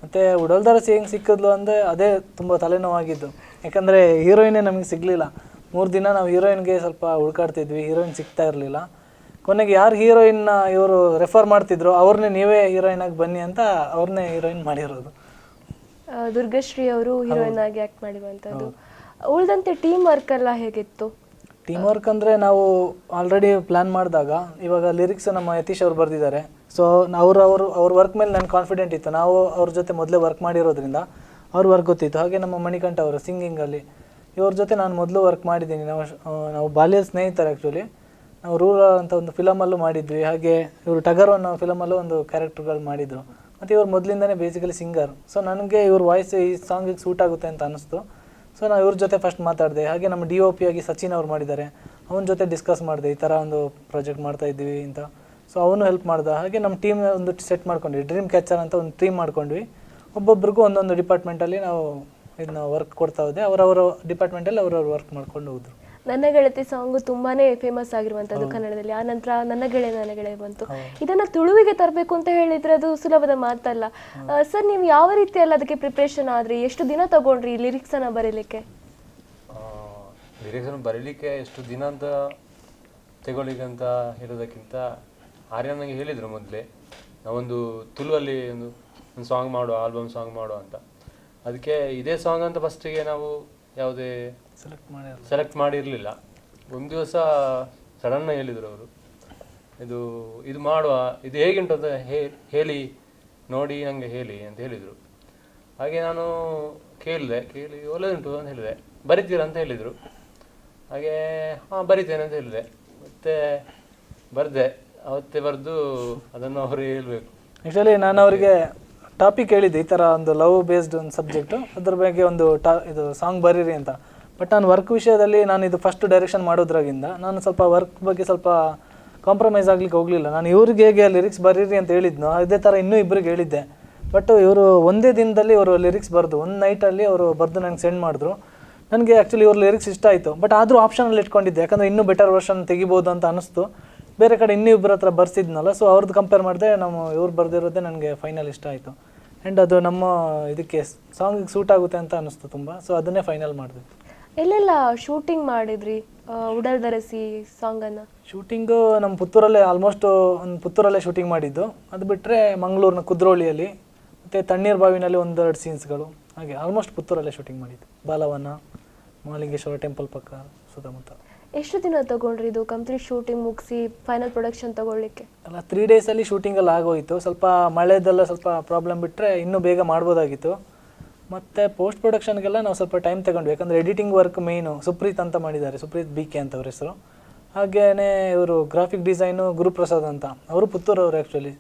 ಮತ್ತು ಉಡಲ್ ದರಸಿ ಹೆಂಗೆ ಸಿಕ್ಕಿದ್ಲು ಅಂದರೆ ಅದೇ ತುಂಬ ತಲೆನೋವಾಗಿದ್ದು. ಯಾಕಂದರೆ ಹೀರೋಯಿನೇ ನಮಗೆ ಸಿಗಲಿಲ್ಲ. 3 ದಿನ ನಾವು ಹೀರೋಯಿನ್ಗೆ ಸ್ವಲ್ಪ ಹುಡ್ಕಾಡ್ತಿದ್ವಿ, ಹೀರೋಯಿನ್ ಸಿಗ್ತಾ ಇರಲಿಲ್ಲ. ಕೊನೆಗೆ ಯಾರು ಹೀರೋಯಿನ್ನ ಇವರು ರೆಫರ್ ಮಾಡ್ತಿದ್ರು ಅವ್ರನ್ನೇ ನೀವೇ ಹೀರೋಯಿನ್ ಆಗಿ ಬನ್ನಿ ಅಂತ ಅವ್ರನ್ನೇ ಹೀರೋಯಿನ್ ಮಾಡಿರೋದು. ದುರ್ಗಶ್ರೀ ಅವರು ಹೀರೋಯಿನ್ ಆಗಿ ಆ್ಯಕ್ಟ್ ಮಾಡಿರುವಂಥದ್ದು. ಉಳಿದಂತೆ ಟೀಮ್ ವರ್ಕ್ ಎಲ್ಲ ಹೇಗಿತ್ತು? ಟೀಮ್ ವರ್ಕ್ ಅಂದರೆ ನಾವು ಆಲ್ರೆಡಿ ಪ್ಲ್ಯಾನ್ ಮಾಡಿದಾಗ ಇವಾಗ ಲಿರಿಕ್ಸ್ ನಮ್ಮ ಯತೀಶ್ ಅವ್ರು ಬರೆದಿದ್ದಾರೆ. ಸೊ ಅವ್ರ ವರ್ಕ್ ಮೇಲೆ ನನಗೆ ಕಾನ್ಫಿಡೆಂಟ್ ಇತ್ತು. ನಾವು ಅವ್ರ ಜೊತೆ ಮೊದಲೇ ವರ್ಕ್ ಮಾಡಿರೋದ್ರಿಂದ ಅವ್ರ ವರ್ಕ್ ಗೊತ್ತಿತ್ತು. ಹಾಗೆ ನಮ್ಮ ಮಣಿಕಂಠ ಅವರು ಸಿಂಗಿಂಗಲ್ಲಿ ಇವ್ರ ಜೊತೆ ನಾನು ಮೊದಲು ವರ್ಕ್ ಮಾಡಿದ್ದೀನಿ. ನಾವು ಬಾಲ್ಯದ ಸ್ನೇಹಿತರು. ಆ್ಯಕ್ಚುಲಿ ನಾವು ರೂರಲ್ ಅಂತ ಒಂದು ಫಿಲಮಲ್ಲೂ ಮಾಡಿದ್ವಿ. ಹಾಗೆ ಇವರು ಟಗರ್ ಅನ್ನೋ ಫಿಲಮಲ್ಲೂ ಒಂದು ಕ್ಯಾರೆಕ್ಟರ್ಗಳು ಮಾಡಿದರು. ಮತ್ತು ಇವ್ರು ಮೊದಲಿಂದನೇ ಬೇಸಿಕಲಿ ಸಿಂಗರ್. ಸೊ ನನಗೆ ಇವ್ರ ವಾಯ್ಸ್ ಈ ಸಾಂಗಿಗೆ ಸೂಟ್ ಆಗುತ್ತೆ ಅಂತ ಅನ್ನಿಸ್ತು. ಸೊ ನಾವು ಇವ್ರ ಜೊತೆ ಫಸ್ಟ್ ಮಾತಾಡಿದೆ. ಹಾಗೆ ನಮ್ಮ DOP ಆಗಿ ಸಚಿನ್ ಅವ್ರು ಮಾಡಿದ್ದಾರೆ, ಅವನ ಜೊತೆ ಡಿಸ್ಕಸ್ ಮಾಡಿದೆ, ಈ ಥರ ಒಂದು ಪ್ರಾಜೆಕ್ಟ್ ಮಾಡ್ತಾಯಿದ್ದೀವಿ ಅಂತ. ಸೊ ಅವನು ಹೆಲ್ಪ್ ಮಾಡ್ದೆ. ಹಾಗೆ ನಮ್ಮ ಟೀಮ್ ಒಂದು ಸೆಟ್ ಮಾಡ್ಕೊಂಡ್ವಿ, ಡ್ರೀಮ್ ಕ್ಯಾಚರ್ ಅಂತ ಒಂದು ಟೀಮ್ ಮಾಡ್ಕೊಂಡ್ವಿ. ಒಬ್ಬೊಬ್ರಿಗೂ ಒಂದೊಂದು ಡಿಪಾರ್ಟ್ಮೆಂಟಲ್ಲಿ ನಾವು ಇದನ್ನ ವರ್ಕ್ ಕೊಡ್ತಾ ಹೋದೆ. ಅವರವರ ಡಿಪಾರ್ಟ್ಮೆಂಟಲ್ಲಿ ಅವ್ರವ್ರು ವರ್ಕ್ ಮಾಡ್ಕೊಂಡು ಹೋದ್ರು. ನನ್ನ ಗೆಳತಿ ಸಾಂಗು ತುಂಬಾನೇ ಫೇಮಸ್ ಆಗಿರುವಂಥದ್ದು ಕನ್ನಡದಲ್ಲಿ. ಆ ನಂತರ ನನ್ನ ಗೆಳೆಯ ಬಂತು. ಇದನ್ನ ತುಳುವಿಗೆ ತರಬೇಕು ಅಂತ ಹೇಳಿದ್ರೆ ಅದು ಸುಲಭದ ಮಾತಲ್ಲ. ಸರ್, ನೀವು ಯಾವ ರೀತಿಯಲ್ಲಿ ಅದಕ್ಕೆ ಪ್ರಿಪ್ರೇಷನ್ ಆದ್ರಿ? ಎಷ್ಟು ದಿನ ತಗೊಂಡ್ರಿ ಲಿರಿಕ್ಸ್ ಅನ್ನ ಬರೀಲಿಕ್ಕೆ? ಲಿರಿಕ್ಸ್ ಅನ್ನು ಬರೀಲಿಕ್ಕೆ ಎಷ್ಟು ದಿನ ಅಂತ ತಗೊಳ್ಳಿಕ್ಕೆ ಅಂತ ಹೇಳೋದಕ್ಕಿಂತ ಆರ್ಯನ್ ನನಗೆ ಹೇಳಿದರು ಮೊದಲೇ, ನಾವೊಂದು ತುಳುವಲ್ಲಿ ಒಂದು ಸಾಂಗ್ ಮಾಡುವ, ಆಲ್ಬಮ್ ಸಾಂಗ್ ಮಾಡುವ ಅಂತ. ಅದಕ್ಕೆ ಇದೇ ಸಾಂಗ್ ಅಂತ ಫಸ್ಟಿಗೆ ನಾವು ಯಾವುದೇ ಸೆಲೆಕ್ಟ್ ಮಾಡಿರಲಿಲ್ಲ. ಒಂದು ದಿವಸ ಸಡನ್ನ ಹೇಳಿದರು ಅವರು, ಇದು ಮಾಡುವ, ಇದು ಹೇಗುಂಟು ಅಂತ ಹೇಳಿ ನೋಡಿ ನನಗೆ ಹೇಳಿ ಅಂತ ಹೇಳಿದರು. ಹಾಗೆ ನಾನು ಕೇಳಿ ಒಳ್ಳೆದುಂಟು ಅಂತ ಹೇಳಿದೆ. ಬರಿತೀರಾ ಅಂತ ಹೇಳಿದರು. ಹಾಗೆ ಹಾಂ ಬರಿತೇನೆ ಅಂತ ಹೇಳಿದೆ. ಮತ್ತೆ ಬರೆದೆ. ಅವತ್ತೇ ಬರೆದು ಅದನ್ನು ಅವರು ಹೇಳಬೇಕು. ಆ್ಯಕ್ಚುಲಿ ನಾನು ಅವರಿಗೆ ಟಾಪಿಕ್ ಹೇಳಿದ್ದೆ, ಈ ಥರ ಒಂದು ಲವ್ ಬೇಸ್ಡ್ ಒಂದು ಸಬ್ಜೆಕ್ಟು, ಅದ್ರ ಬಗ್ಗೆ ಒಂದು ಇದು ಸಾಂಗ್ ಬರೀರಿ ಅಂತ. ಬಟ್ ನಾನು ವರ್ಕ್ ವಿಷಯದಲ್ಲಿ ನಾನು ಇದು ಫಸ್ಟ್ ಡೈರೆಕ್ಷನ್ ಮಾಡೋದ್ರಾಗಿಂದ ನಾನು ಸ್ವಲ್ಪ ವರ್ಕ್ ಬಗ್ಗೆ ಸ್ವಲ್ಪ ಕಾಂಪ್ರಮೈಸ್ ಆಗ್ಲಿಕ್ಕೆ ಹೋಗಲಿಲ್ಲ. ನಾನು ಇವ್ರಿಗೆ ಹೇಗೆ ಲಿರಿಕ್ಸ್ ಬರೀರಿ ಅಂತ ಹೇಳಿದ್ನೋ ಅದೇ ಥರ ಇನ್ನೂ ಇಬ್ಬರಿಗೆ ಹೇಳಿದ್ದೆ. ಬಟ್ ಇವರು ಒಂದೇ ದಿನದಲ್ಲಿ ಅವರು ಲಿರಿಕ್ಸ್ ಬರೆದು ಒಂದು ನೈಟಲ್ಲಿ ಅವರು ಬರೆದು ನನಗೆ ಸೆಂಡ್ ಮಾಡಿದ್ರು. ನನಗೆ ಆ್ಯಕ್ಚುಲಿ ಇವ್ರ ಲಿರಿಕ್ಸ್ ಇಷ್ಟ ಆಯಿತು. ಬಟ್ ಆದರೂ ಆಪ್ಷನಲ್ಲಿ ಇಟ್ಕೊಂಡಿದ್ದೆ, ಯಾಕಂದರೆ ಇನ್ನೂ ಬೆಟರ್ ವರ್ಷನ್ ತೆಗಿಬೋದು ಅಂತ ಅನ್ನಿಸ್ತು. ಬೇರೆ ಕಡೆ ಇನ್ನೂ ಇಬ್ಬರ ಹತ್ರ ಬರ್ಸಿದ್ನಲ್ಲ, ಸೊ ಅವ್ರದ್ದು ಕಂಪೇರ್ ಮಾಡಿದೆ, ಇವ್ರು ಬರೆದಿರೋದೇ ನನಗೆ ಫೈನಲ್ ಇಷ್ಟ ಆಯಿತು. ಆ್ಯಂಡ್ ಅದು ನಮ್ಮ ಇದಕ್ಕೆ ಸಾಂಗಿಗೆ ಸೂಟ್ ಆಗುತ್ತೆ ಅಂತ ಅನ್ನಿಸ್ತು ತುಂಬ. ಸೊ ಅದನ್ನೇ ಫೈನಲ್ ಮಾಡಿದೆ. ಎಲ್ಲೆಲ್ಲ ಶೂಟಿಂಗ್ ಮಾಡಿದ್ರಿ ಉಡಲ್ ದರಸಿ ಸಾಂಗನ್ನು? ಶೂಟಿಂಗು ನಮ್ಮ ಪುತ್ತೂರಲ್ಲೇ ಆಲ್ಮೋಸ್ಟ್ ಒಂದು ಪುತ್ತೂರಲ್ಲೇ ಶೂಟಿಂಗ್ ಮಾಡಿದ್ದು. ಅದು ಬಿಟ್ಟರೆ ಮಂಗಳೂರಿನ ಕುದ್ರೋಳಿಯಲ್ಲಿ ಮತ್ತು ತಣ್ಣೀರು ಬಾವಿನಲ್ಲಿ 1-2 ಸೀನ್ಸ್ಗಳು, ಹಾಗೆ ಆಲ್ಮೋಸ್ಟ್ ಪುತ್ತೂರಲ್ಲೇ ಶೂಟಿಂಗ್ ಮಾಡಿದ್ದು. ಬಾಲವನ, ಮಹಾಲಿಂಗೇಶ್ವರ ಟೆಂಪಲ್ ಪಕ್ಕ ಸುತ್ತಮುತ್ತ. ಎಷ್ಟು ದಿನ ತಗೊಂಡ್ರಿ ಇದು ಕಂಪ್ಲೀಟ್ ಶೂಟಿಂಗ್ ಮುಗಿಸಿ ಫೈನಲ್ ಪ್ರೊಡಕ್ಷನ್ ತಗೊಳ್ಳಿಕ್ಕೆ? ಅಲ್ಲ, 3 ಡೇಸಲ್ಲಿ ಶೂಟಿಂಗಲ್ಲಿ ಆಗೋಯಿತು. ಸ್ವಲ್ಪ ಮಳೆದೆಲ್ಲ ಸ್ವಲ್ಪ ಪ್ರಾಬ್ಲಮ್ ಬಿಟ್ಟರೆ ಇನ್ನೂ ಬೇಗ ಮಾಡ್ಬೋದಾಗಿತ್ತು. ಮತ್ತು ಪೋಸ್ಟ್ ಪ್ರೊಡಕ್ಷನ್ಗೆಲ್ಲ ನಾವು ಸ್ವಲ್ಪ ಟೈಮ್ ತಗೊಂಡ್ವಿ, ಯಾಕಂದರೆ ಎಡಿಟಿಂಗ್ ವರ್ಕ್ ಮೇಯ್ನು ಸುಪ್ರೀತ್ ಅಂತ ಮಾಡಿದ್ದಾರೆ, ಸುಪ್ರೀತ್ BK ಅಂತ ಅವ್ರ ಹೆಸರು. ಹಾಗೆಯೇ ಇವರು ಗ್ರಾಫಿಕ್ ಡಿಸೈನು ಗುರುಪ್ರಸಾದ್ ಅಂತ, ಅವರು ಪುತ್ತೂರವರು ಆ್ಯಕ್ಚುಲಿ.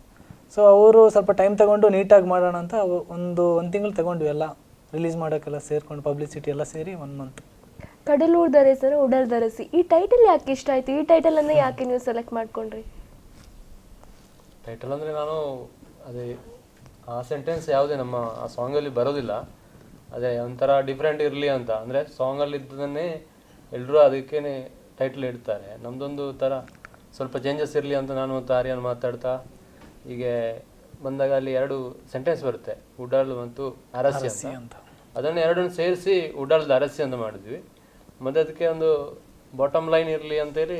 ಸೊ ಅವರು ಸ್ವಲ್ಪ ಟೈಮ್ ತಗೊಂಡು ನೀಟಾಗಿ ಮಾಡೋಣ ಅಂತ ಒಂದು ತಿಂಗಳು ತಗೊಂಡ್ವಿ. ಎಲ್ಲ ರಿಲೀಸ್ ಮಾಡೋಕ್ಕೆಲ್ಲ ಸೇರ್ಕೊಂಡು ಪಬ್ಲಿಸಿಟಿ ಎಲ್ಲ ಸೇರಿ 1 ಮಂತ್. ಕಡಲೂರ್ ದರಸನ ಉಡಲ್ ದರಸಿ, ಈ ಟೈಟಲ್ ಯಾಕೆ ಇಷ್ಟ ಆಯಿತು? ಈ ಟೈಟಲನ್ನು ಯಾಕೆ ನೀವು ಸೆಲೆಕ್ಟ್ ಮಾಡ್ಕೊಂಡ್ರಿ? ಟೈಟಲ್ ಅಂದರೆ ನಾನು ಅದೇ ಆ ಸೆಂಟೆನ್ಸ್ ಯಾವುದೇ ನಮ್ಮ ಆ ಸಾಂಗಲ್ಲಿ ಬರೋದಿಲ್ಲ. ಅದೇ ಒಂಥರ ಡಿಫ್ರೆಂಟ್ ಇರಲಿ ಅಂತ, ಅಂದರೆ ಸಾಂಗಲ್ಲಿ ಇದ್ದದನ್ನೇ ಎಲ್ಲರೂ ಅದಕ್ಕೇ ಟೈಟಲ್ ಇಡ್ತಾರೆ. ನಮ್ಮದೊಂದು ಥರ ಸ್ವಲ್ಪ ಚೇಂಜಸ್ ಇರಲಿ ಅಂತ ನಾನು ಮತ್ತು ಆರ್ಯನ್ ಮಾತಾಡ್ತಾ ಹೀಗೆ ಬಂದಾಗ ಅಲ್ಲಿ 2 ಸೆಂಟೆನ್ಸ್ ಬರುತ್ತೆ, ಉಡಲ್ ಮತ್ತು ಅರಸಿ ಅಂತ. ಅದನ್ನು ಎರಡನ್ನು ಸೇರಿಸಿ ಉಡಲ್ದ ಅರಸಿ ಅಂತ ಮಾಡಿದ್ವಿ. ಮತ್ತು ಅದಕ್ಕೆ ಒಂದು ಬಾಟಮ್ ಲೈನ್ ಇರಲಿ ಅಂತೇಳಿ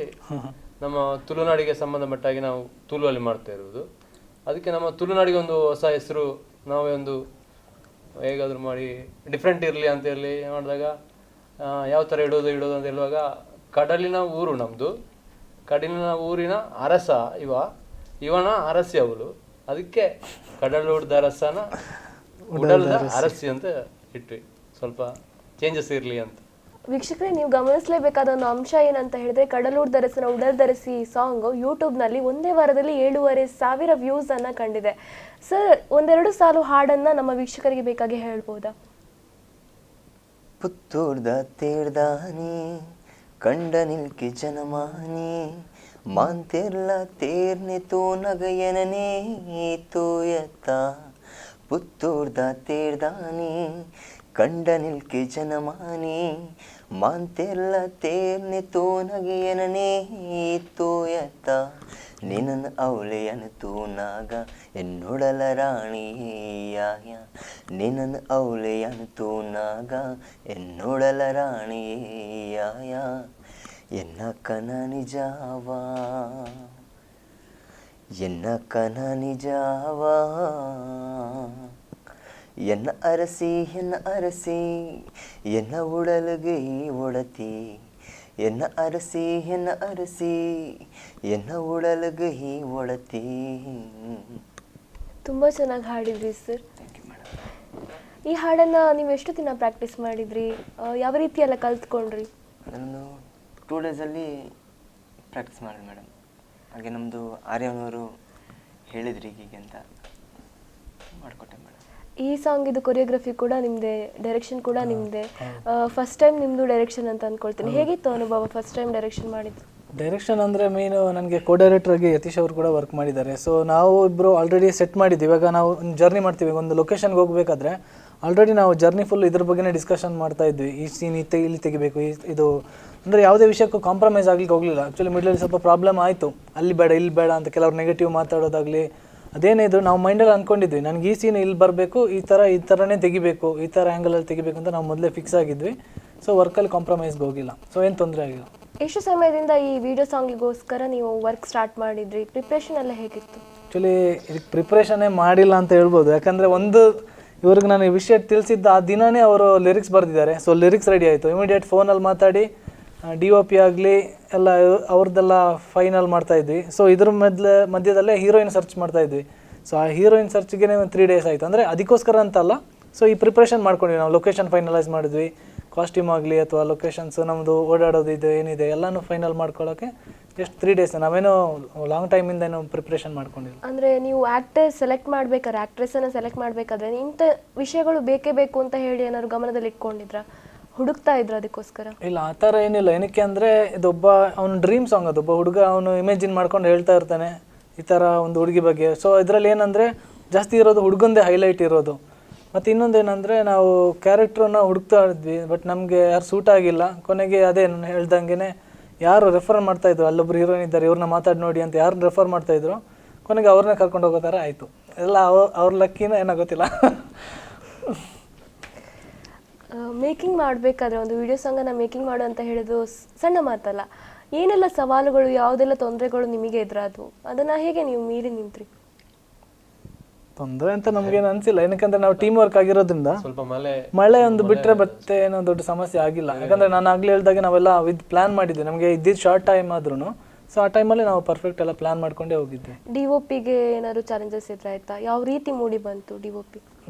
ನಮ್ಮ ತುಳುನಾಡಿಗೆ ಸಂಬಂಧಪಟ್ಟಾಗಿ ನಾವು ತುಳುವಲ್ಲಿ ಮಾಡ್ತಾ ಇರೋದು. ಅದಕ್ಕೆ ನಮ್ಮ ತುಳುನಾಡಿಗೆ ಒಂದು ಹೊಸ ಹೆಸರು ನಾವೇ ಒಂದು ಹೇಗಾದರೂ ಮಾಡಿ ಡಿಫ್ರೆಂಟ್ ಇರಲಿ ಅಂತ ಹೇಳಿ ಮಾಡಿದಾಗ ಯಾವ ಥರ ಇಡೋದು ಅಂತ ಹೇಳುವಾಗ ಕಡಲಿನ ಊರು ನಮ್ಮದು, ಕಡಲಿನ ಊರಿನ ಅರಸ ಇವನ ಅರಸಿ ಅವಳು, ಅದಕ್ಕೆ ಕಡಲುಡ್ದ ಅರಸನ ಉಡಲ್ದ ಅರಸಿ ಅಂತ ಇಟ್ವಿ, ಸ್ವಲ್ಪ ಚೇಂಜಸ್ ಇರಲಿ ಅಂತ. ವೀಕ್ಷಕರೇ, ನೀವು ಗಮನಿಸಲೇಬೇಕಾದ ಒಂದು ಅಂಶ ಏನಂತ ಹೇಳಿದ್ರೆ, ಕಡಲೂರ್ದರಸನ ಉಡಲ್ದರಸಿ ಸಾಂಗ್ ಯೂಟ್ಯೂಬ್ನಲ್ಲಿ ಒಂದೇ ವಾರದಲ್ಲಿ 7,500 ವ್ಯೂಸ್ ಅನ್ನ ಕಂಡಿದೆ. ಸರ್, ಒಂದೆರಡು ಸಾಲು ಹಾಡನ್ನ ನಮ್ಮ ವೀಕ್ಷಕರಿಗೆ ಬೇಕಾಗಿ ಹೇಳ್ಬೋದಾ? ಪುತ್ತೂರ್ದ ತೇರ್ದಾನಿ ಕಂಡ ನಿಲ್ಕಿ ಜನಮಾನಿ ಮಾಂತೆರ್ಲ ತೇರ್ನೆ ತೋ ನಗಯನನೇ ತೋಯತ್ತ. ಪುತ್ತೂರ್ದ ತೇರ್ದಾನಿ ಕಂಡ ನಿಲ್ಕಿ ಜನಮಾನಿ ಮಾಂತೆರ್ಲ ತೇರ್ನೆ ತೋ ನಗಯನನೇ ತೋಯತ್ತ. ನಿನ್ನ ಅವಳೆಯನ ತೂನಾಗ ಎನ್ನೊಡಲ ರಾಣಿಯಾಯ. ನಿನ್ನ ಅವಳೆಯನ ತೂನಾಗ ಎನ್ನೊಡಲ ರಾಣಿಯಾಯ. ಎನ್ನ ಕನ ನಿಜಾವಾ ಎನ್ನ ಕನ ನಿಜಾವಾ. ಎನ್ನ ಅರಸಿ ಎನ್ನ ಉಡಲುಗೆ ಒಡತಿ. ಎನ್ನ ಅರಸಿ ಎನ್ನ ಉಡಲುಗೆ ಒಡತಿ. ತುಂಬಾ ಚೆನ್ನಾಗಿ ಹಾಡಿದ್ರಿ ಸರ್. ಈ ಹಾಡನ್ನ ನೀವು ಎಷ್ಟು ದಿನ ಪ್ರಾಕ್ಟೀಸ್ ಮಾಡಿದ್ರಿ? ಯಾವ ರೀತಿ ಎಲ್ಲ ಕಲ್ತ್ಕೊಂಡ್ರಿ? ನಾನು 2 ಡೇಸಲ್ಲಿ ಪ್ರಾಕ್ಟೀಸ್ ಮಾಡಿ ಮೇಡಮ್. ಹಾಗೆ ನಮ್ಮದು ಆರ್ಯನವರು ಹೇಳಿದ್ರಿ ಹೀಗೆ ಅಂತ ಮಾಡಿಕೊಟ್ಟೆ ಮೇಡಮ್. ಈ ಸಾಂಗ್ ಇದು ಕೊರಿಯೋಗ್ರಫಿ ಕೂಡ ನಿಮ್ದೆ, ಡೈರೆಕ್ಷನ್ ಕೂಡ ನಿಮ್ದೆ. ಫಸ್ಟ್ ಟೈಮ್ ನಿಮ್ದು ಡೈರೆಕ್ಷನ್ ಅಂತ ಅನ್ಕೊಳ್ತೀನಿ. ಹೇಗಿತ್ತು ಅನುಭವ ಫಸ್ಟ್ ಟೈಮ್ ಡೈರೆಕ್ಷನ್ ಮಾಡಿದ್ದು? ಡೈರೆಕ್ಷನ್ ಅಂದರೆ ಮೇನು ನನಗೆ ಕೋ ಡೈರೆಕ್ಟ್ರಾಗಿ ಯತೀಶ್ ಅವರು ಕೂಡ ವರ್ಕ್ ಮಾಡಿದ್ದಾರೆ. ಸೊ ನಾವು ಇಬ್ಬರು ಆಲ್ರೆಡಿ ಸೆಟ್ ಮಾಡಿದ್ವಿ. ಇವಾಗ ನಾವು ಒಂದು ಜರ್ನಿ ಮಾಡ್ತೀವಿ, ಒಂದು ಲೊಕೇಶನ್ಗೆ ಹೋಗಬೇಕಾದ್ರೆ ಆಲ್ರೆಡಿ ನಾವು ಜರ್ನಿ ಫುಲ್ ಇದ್ರ ಬಗ್ಗೆನೇ ಡಿಸ್ಕಷನ್ ಮಾಡ್ತಾ ಇದ್ವಿ. ಈ ಸೀನ್ ಇಲ್ಲಿ ತೆಗಿಬೇಕು, ಇದು ಅಂದರೆ ಯಾವುದೇ ವಿಷಯಕ್ಕೂ ಕಾಂಪ್ರಮೈಸ್ ಆಗ್ಲಿಕ್ಕೆ ಹೋಗಲಿಲ್ಲ. ಆ್ಯಕ್ಚುಲಿ ಮಿಡ್ಲಲ್ಲಿ ಸ್ವಲ್ಪ ಪ್ರಾಬ್ಲಮ್ ಆಯಿತು, ಅಲ್ಲಿ ಬೇಡ ಇಲ್ಲಿ ಬೇಡ ಅಂತ ಕೆಲವ್ರು ನೆಗೆಟಿವ್ ಮಾತಾಡೋದಾಗಲಿ ಅದೇನೇ ಇದ್ರು ನಾವು ಮೈಂಡಲ್ಲಿ ಅಂದ್ಕೊಂಡಿದ್ವಿ, ನನಗೆ ಈ ಸೀನ್ ಇಲ್ಲಿ ಬರಬೇಕು, ಈ ಥರನೇ ತೆಗಿಬೇಕು, ಈ ಥರ ಆ್ಯಂಗಲಲ್ಲಿ ತೆಗಿಬೇಕು ಅಂತ ನಾವು ಮೊದಲೇ ಫಿಕ್ಸ್ ಆಗಿದ್ವಿ. ಸೊ ವರ್ಕಲ್ಲಿ ಕಾಂಪ್ರಮೈಸ್ಗೆ ಹೋಗಿಲ್ಲ, ಸೊ ಏನು ತೊಂದರೆ ಆಗಿಲ್ಲ. ಎಷ್ಟು ಸಮಯದಿಂದ ಈ ವಿಡಿಯೋ ಸಾಂಗಿಗೋಸ್ಕರ ನೀವು ವರ್ಕ್ ಸ್ಟಾರ್ಟ್ ಮಾಡಿದ್ರಿ? ಪ್ರಿಪ್ರೇಷನ್ ಎಲ್ಲ ಹೇಗಿತ್ತು? ಆ್ಯಕ್ಚುಲಿ ಇದಕ್ಕೆ ಪ್ರಿಪ್ರೇಷನ್ನೇ ಮಾಡಿಲ್ಲ ಅಂತ ಹೇಳ್ಬೋದು. ಯಾಕಂದರೆ ಇವ್ರಿಗೆ ನಾನು ಈ ವಿಷಯ ತಿಳಿಸಿದ್ದ ಆ ದಿನವೇ ಅವರು ಲಿರಿಕ್ಸ್ ಬರೆದಿದ್ದಾರೆ. ಸೊ ಲಿರಿಕ್ಸ್ ರೆಡಿ ಆಯಿತು, ಇಮಿಡಿಯೇಟ್ ಫೋನಲ್ಲಿ ಮಾತಾಡಿ DOP ಆಗಲಿ ಎಲ್ಲ ಅವ್ರದ್ದೆಲ್ಲ ಫೈನಲ್ ಮಾಡ್ತಾಯಿದ್ವಿ. ಸೊ ಇದ್ರ ಮಧ್ಯದಲ್ಲೇ ಹೀರೋಯಿನ್ ಸರ್ಚ್ ಮಾಡ್ತಾಯಿದ್ವಿ. ಸೊ ಆ ಹೀರೋಯಿನ್ ಸರ್ಚ್ಗೆ 3 ಡೇಸ್ ಆಯಿತು. ಅಂದರೆ ಅದಕ್ಕೋಸ್ಕರ ಅಂತಲ್ಲ, ಸೊ ಈ ಪ್ರಿಪ್ರೇಷನ್ ಮಾಡ್ಕೊಂಡ್ವಿ ನಾವು. ಲೊಕೇಶನ್ ಫೈನಲೈಸ್ ಮಾಡಿದ್ವಿ, ಕಾಸ್ಟ್ಯೂಮ್ ಆಗಲಿ ಅಥವಾ ಲೊಕೇಶನ್ಸ್ ನಮ್ಮದು ಓಡಾಡೋದು ಇದು ಏನಿದೆ ಎಲ್ಲನೂ ಫೈನಲ್ ಮಾಡ್ಕೊಳ್ಳೋಕ್ಕೆ ಜಸ್ಟ್ 3 ಡೇಸ್. ನಾವೇನೋ ಲಾಂಗ್ ಟೈಮಿಂದ ಏನೋ ಪ್ರಿಪ್ರೇಷನ್ ಮಾಡ್ಕೊಂಡಿಲ್ಲ. ಅಂದರೆ ನೀವು ಆ್ಯಕ್ಟರ್ ಸೆಲೆಕ್ಟ್ ಮಾಡಬೇಕಾದ್ರೆ, ಆ್ಯಕ್ಟ್ರೆಸ್ಸನ್ನು ಸೆಲೆಕ್ಟ್ ಮಾಡಬೇಕಾದ್ರೆ ಇಂಥ ವಿಷಯಗಳು ಬೇಕೇ ಬೇಕು ಅಂತ ಹೇಳಿ ಏನಾದ್ರು ಗಮನದಲ್ಲಿ ಇಟ್ಕೊಂಡಿದ್ರಾ? ಹುಡುಕ್ತಾ ಇದ್ರು ಅದಕ್ಕೋಸ್ಕರ? ಇಲ್ಲ, ಆ ಥರ ಏನಿಲ್ಲ. ಏನಕ್ಕೆ ಅಂದರೆ ಇದೊಬ್ಬ ಅವ್ನ ಡ್ರೀಮ್ ಸಾಂಗ್, ಅದೊಬ್ಬ ಹುಡುಗ ಅವನು ಇಮೇಜಿನ್ ಮಾಡ್ಕೊಂಡು ಹೇಳ್ತಾ ಇರ್ತಾನೆ ಈ ಥರ ಒಂದು ಹುಡುಗಿ ಬಗ್ಗೆ. ಸೊ ಇದರಲ್ಲಿ ಏನಂದರೆ ಜಾಸ್ತಿ ಇರೋದು ಹುಡುಗಂದೇ ಹೈಲೈಟ್ ಇರೋದು. ಮತ್ತು ಇನ್ನೊಂದೇನೆಂದರೆ ನಾವು ಕ್ಯಾರೆಕ್ಟ್ರನ್ನ ಹುಡುಕ್ತಾ ಇದ್ವಿ, ಬಟ್ ನಮಗೆ ಯಾರು ಸೂಟ್ ಆಗಿಲ್ಲ. ಕೊನೆಗೆ ಅದೇ ನಾನು ಹೇಳ್ದಂಗೆ ಯಾರು ರೆಫರ್ ಮಾಡ್ತಾಯಿದ್ರು, ಅಲ್ಲೊಬ್ರು ಹೀರೋಯಿನ್ ಇದ್ದಾರೆ ಇವ್ರನ್ನ ಮಾತಾಡಿ ನೋಡಿ ಅಂತ ಯಾರು ರೆಫರ್ ಮಾಡ್ತಾಯಿದ್ರು, ಕೊನೆಗೆ ಅವ್ರನ್ನೇ ಕರ್ಕೊಂಡು ಹೋಗೋ ಥರ ಆಯಿತು. ಎಲ್ಲ ಅವ್ರ ಲಕ್ಕಿನ ಏನೋ ಗೊತ್ತಿಲ್ಲ. ಮೇಕಿಂಗ್ ಮಾಡಬೇಕಾದ್ರೆ ಒಂದು ವಿಡಿಯೋ ಸಾಂಗನ್ನು ಮೇಕಿಂಗ್ ಮಾಡು ಅಂತ ಹೇಳಿದ್ರು ಸಣ್ಣ ಮಾತಲ್ಲ. ಏನೆಲ್ಲ ಸವಾಲುಗಳು, ಯಾವುದೆಲ್ಲ ತೊಂದರೆಗಳು ನಿಮಗೆ ಎದುರಾದವು? ಅದನ್ನು ಹೇಗೆ ನೀವು ಮೀರಿ ನಿಂತ್ರಿ? ತೊಂದರೆ ಅಂತ ನಮಗೇನು ಅನಿಸಿಲ್ಲ, ಏನಕ್ಕಂದ್ರೆ ನಾವು ಟೀಮ್ ವರ್ಕ್ ಆಗಿರೋದ್ರಿಂದ. ಸ್ವಲ್ಪ ಮಳೆ ಒಂದು ಬಿಟ್ಟರೆ ಮತ್ತೆ ಏನೋ ದೊಡ್ಡ ಸಮಸ್ಯೆ ಆಗಿಲ್ಲ. ಯಾಕಂದರೆ ನಾನು ಆಗಲೇ ಹೇಳ್ದಾಗೆ ನಾವೆಲ್ಲ ವಿತ್ ಪ್ಲ್ಯಾನ್ ಮಾಡಿದ್ವಿ. ನಮಗೆ ಇದ್ದಿದ್ದು ಶಾರ್ಟ್ ಟೈಮ್ ಆದ್ರೂ ಸೊ ಆ ಟೈಮಲ್ಲಿ ನಾವು ಪರ್ಫೆಕ್ಟ್ ಎಲ್ಲ ಪ್ಲ್ಯಾನ್ ಮಾಡ್ಕೊಂಡೇ ಹೋಗಿದ್ವಿ. DOPಗೆ ಏನಾದ್ರು ಚಾಲೆಂಜಸ್ ಎದುರಾಯ್ತಾ? ಯಾವ ರೀತಿ ಮೂಡಿ ಬಂತು DOP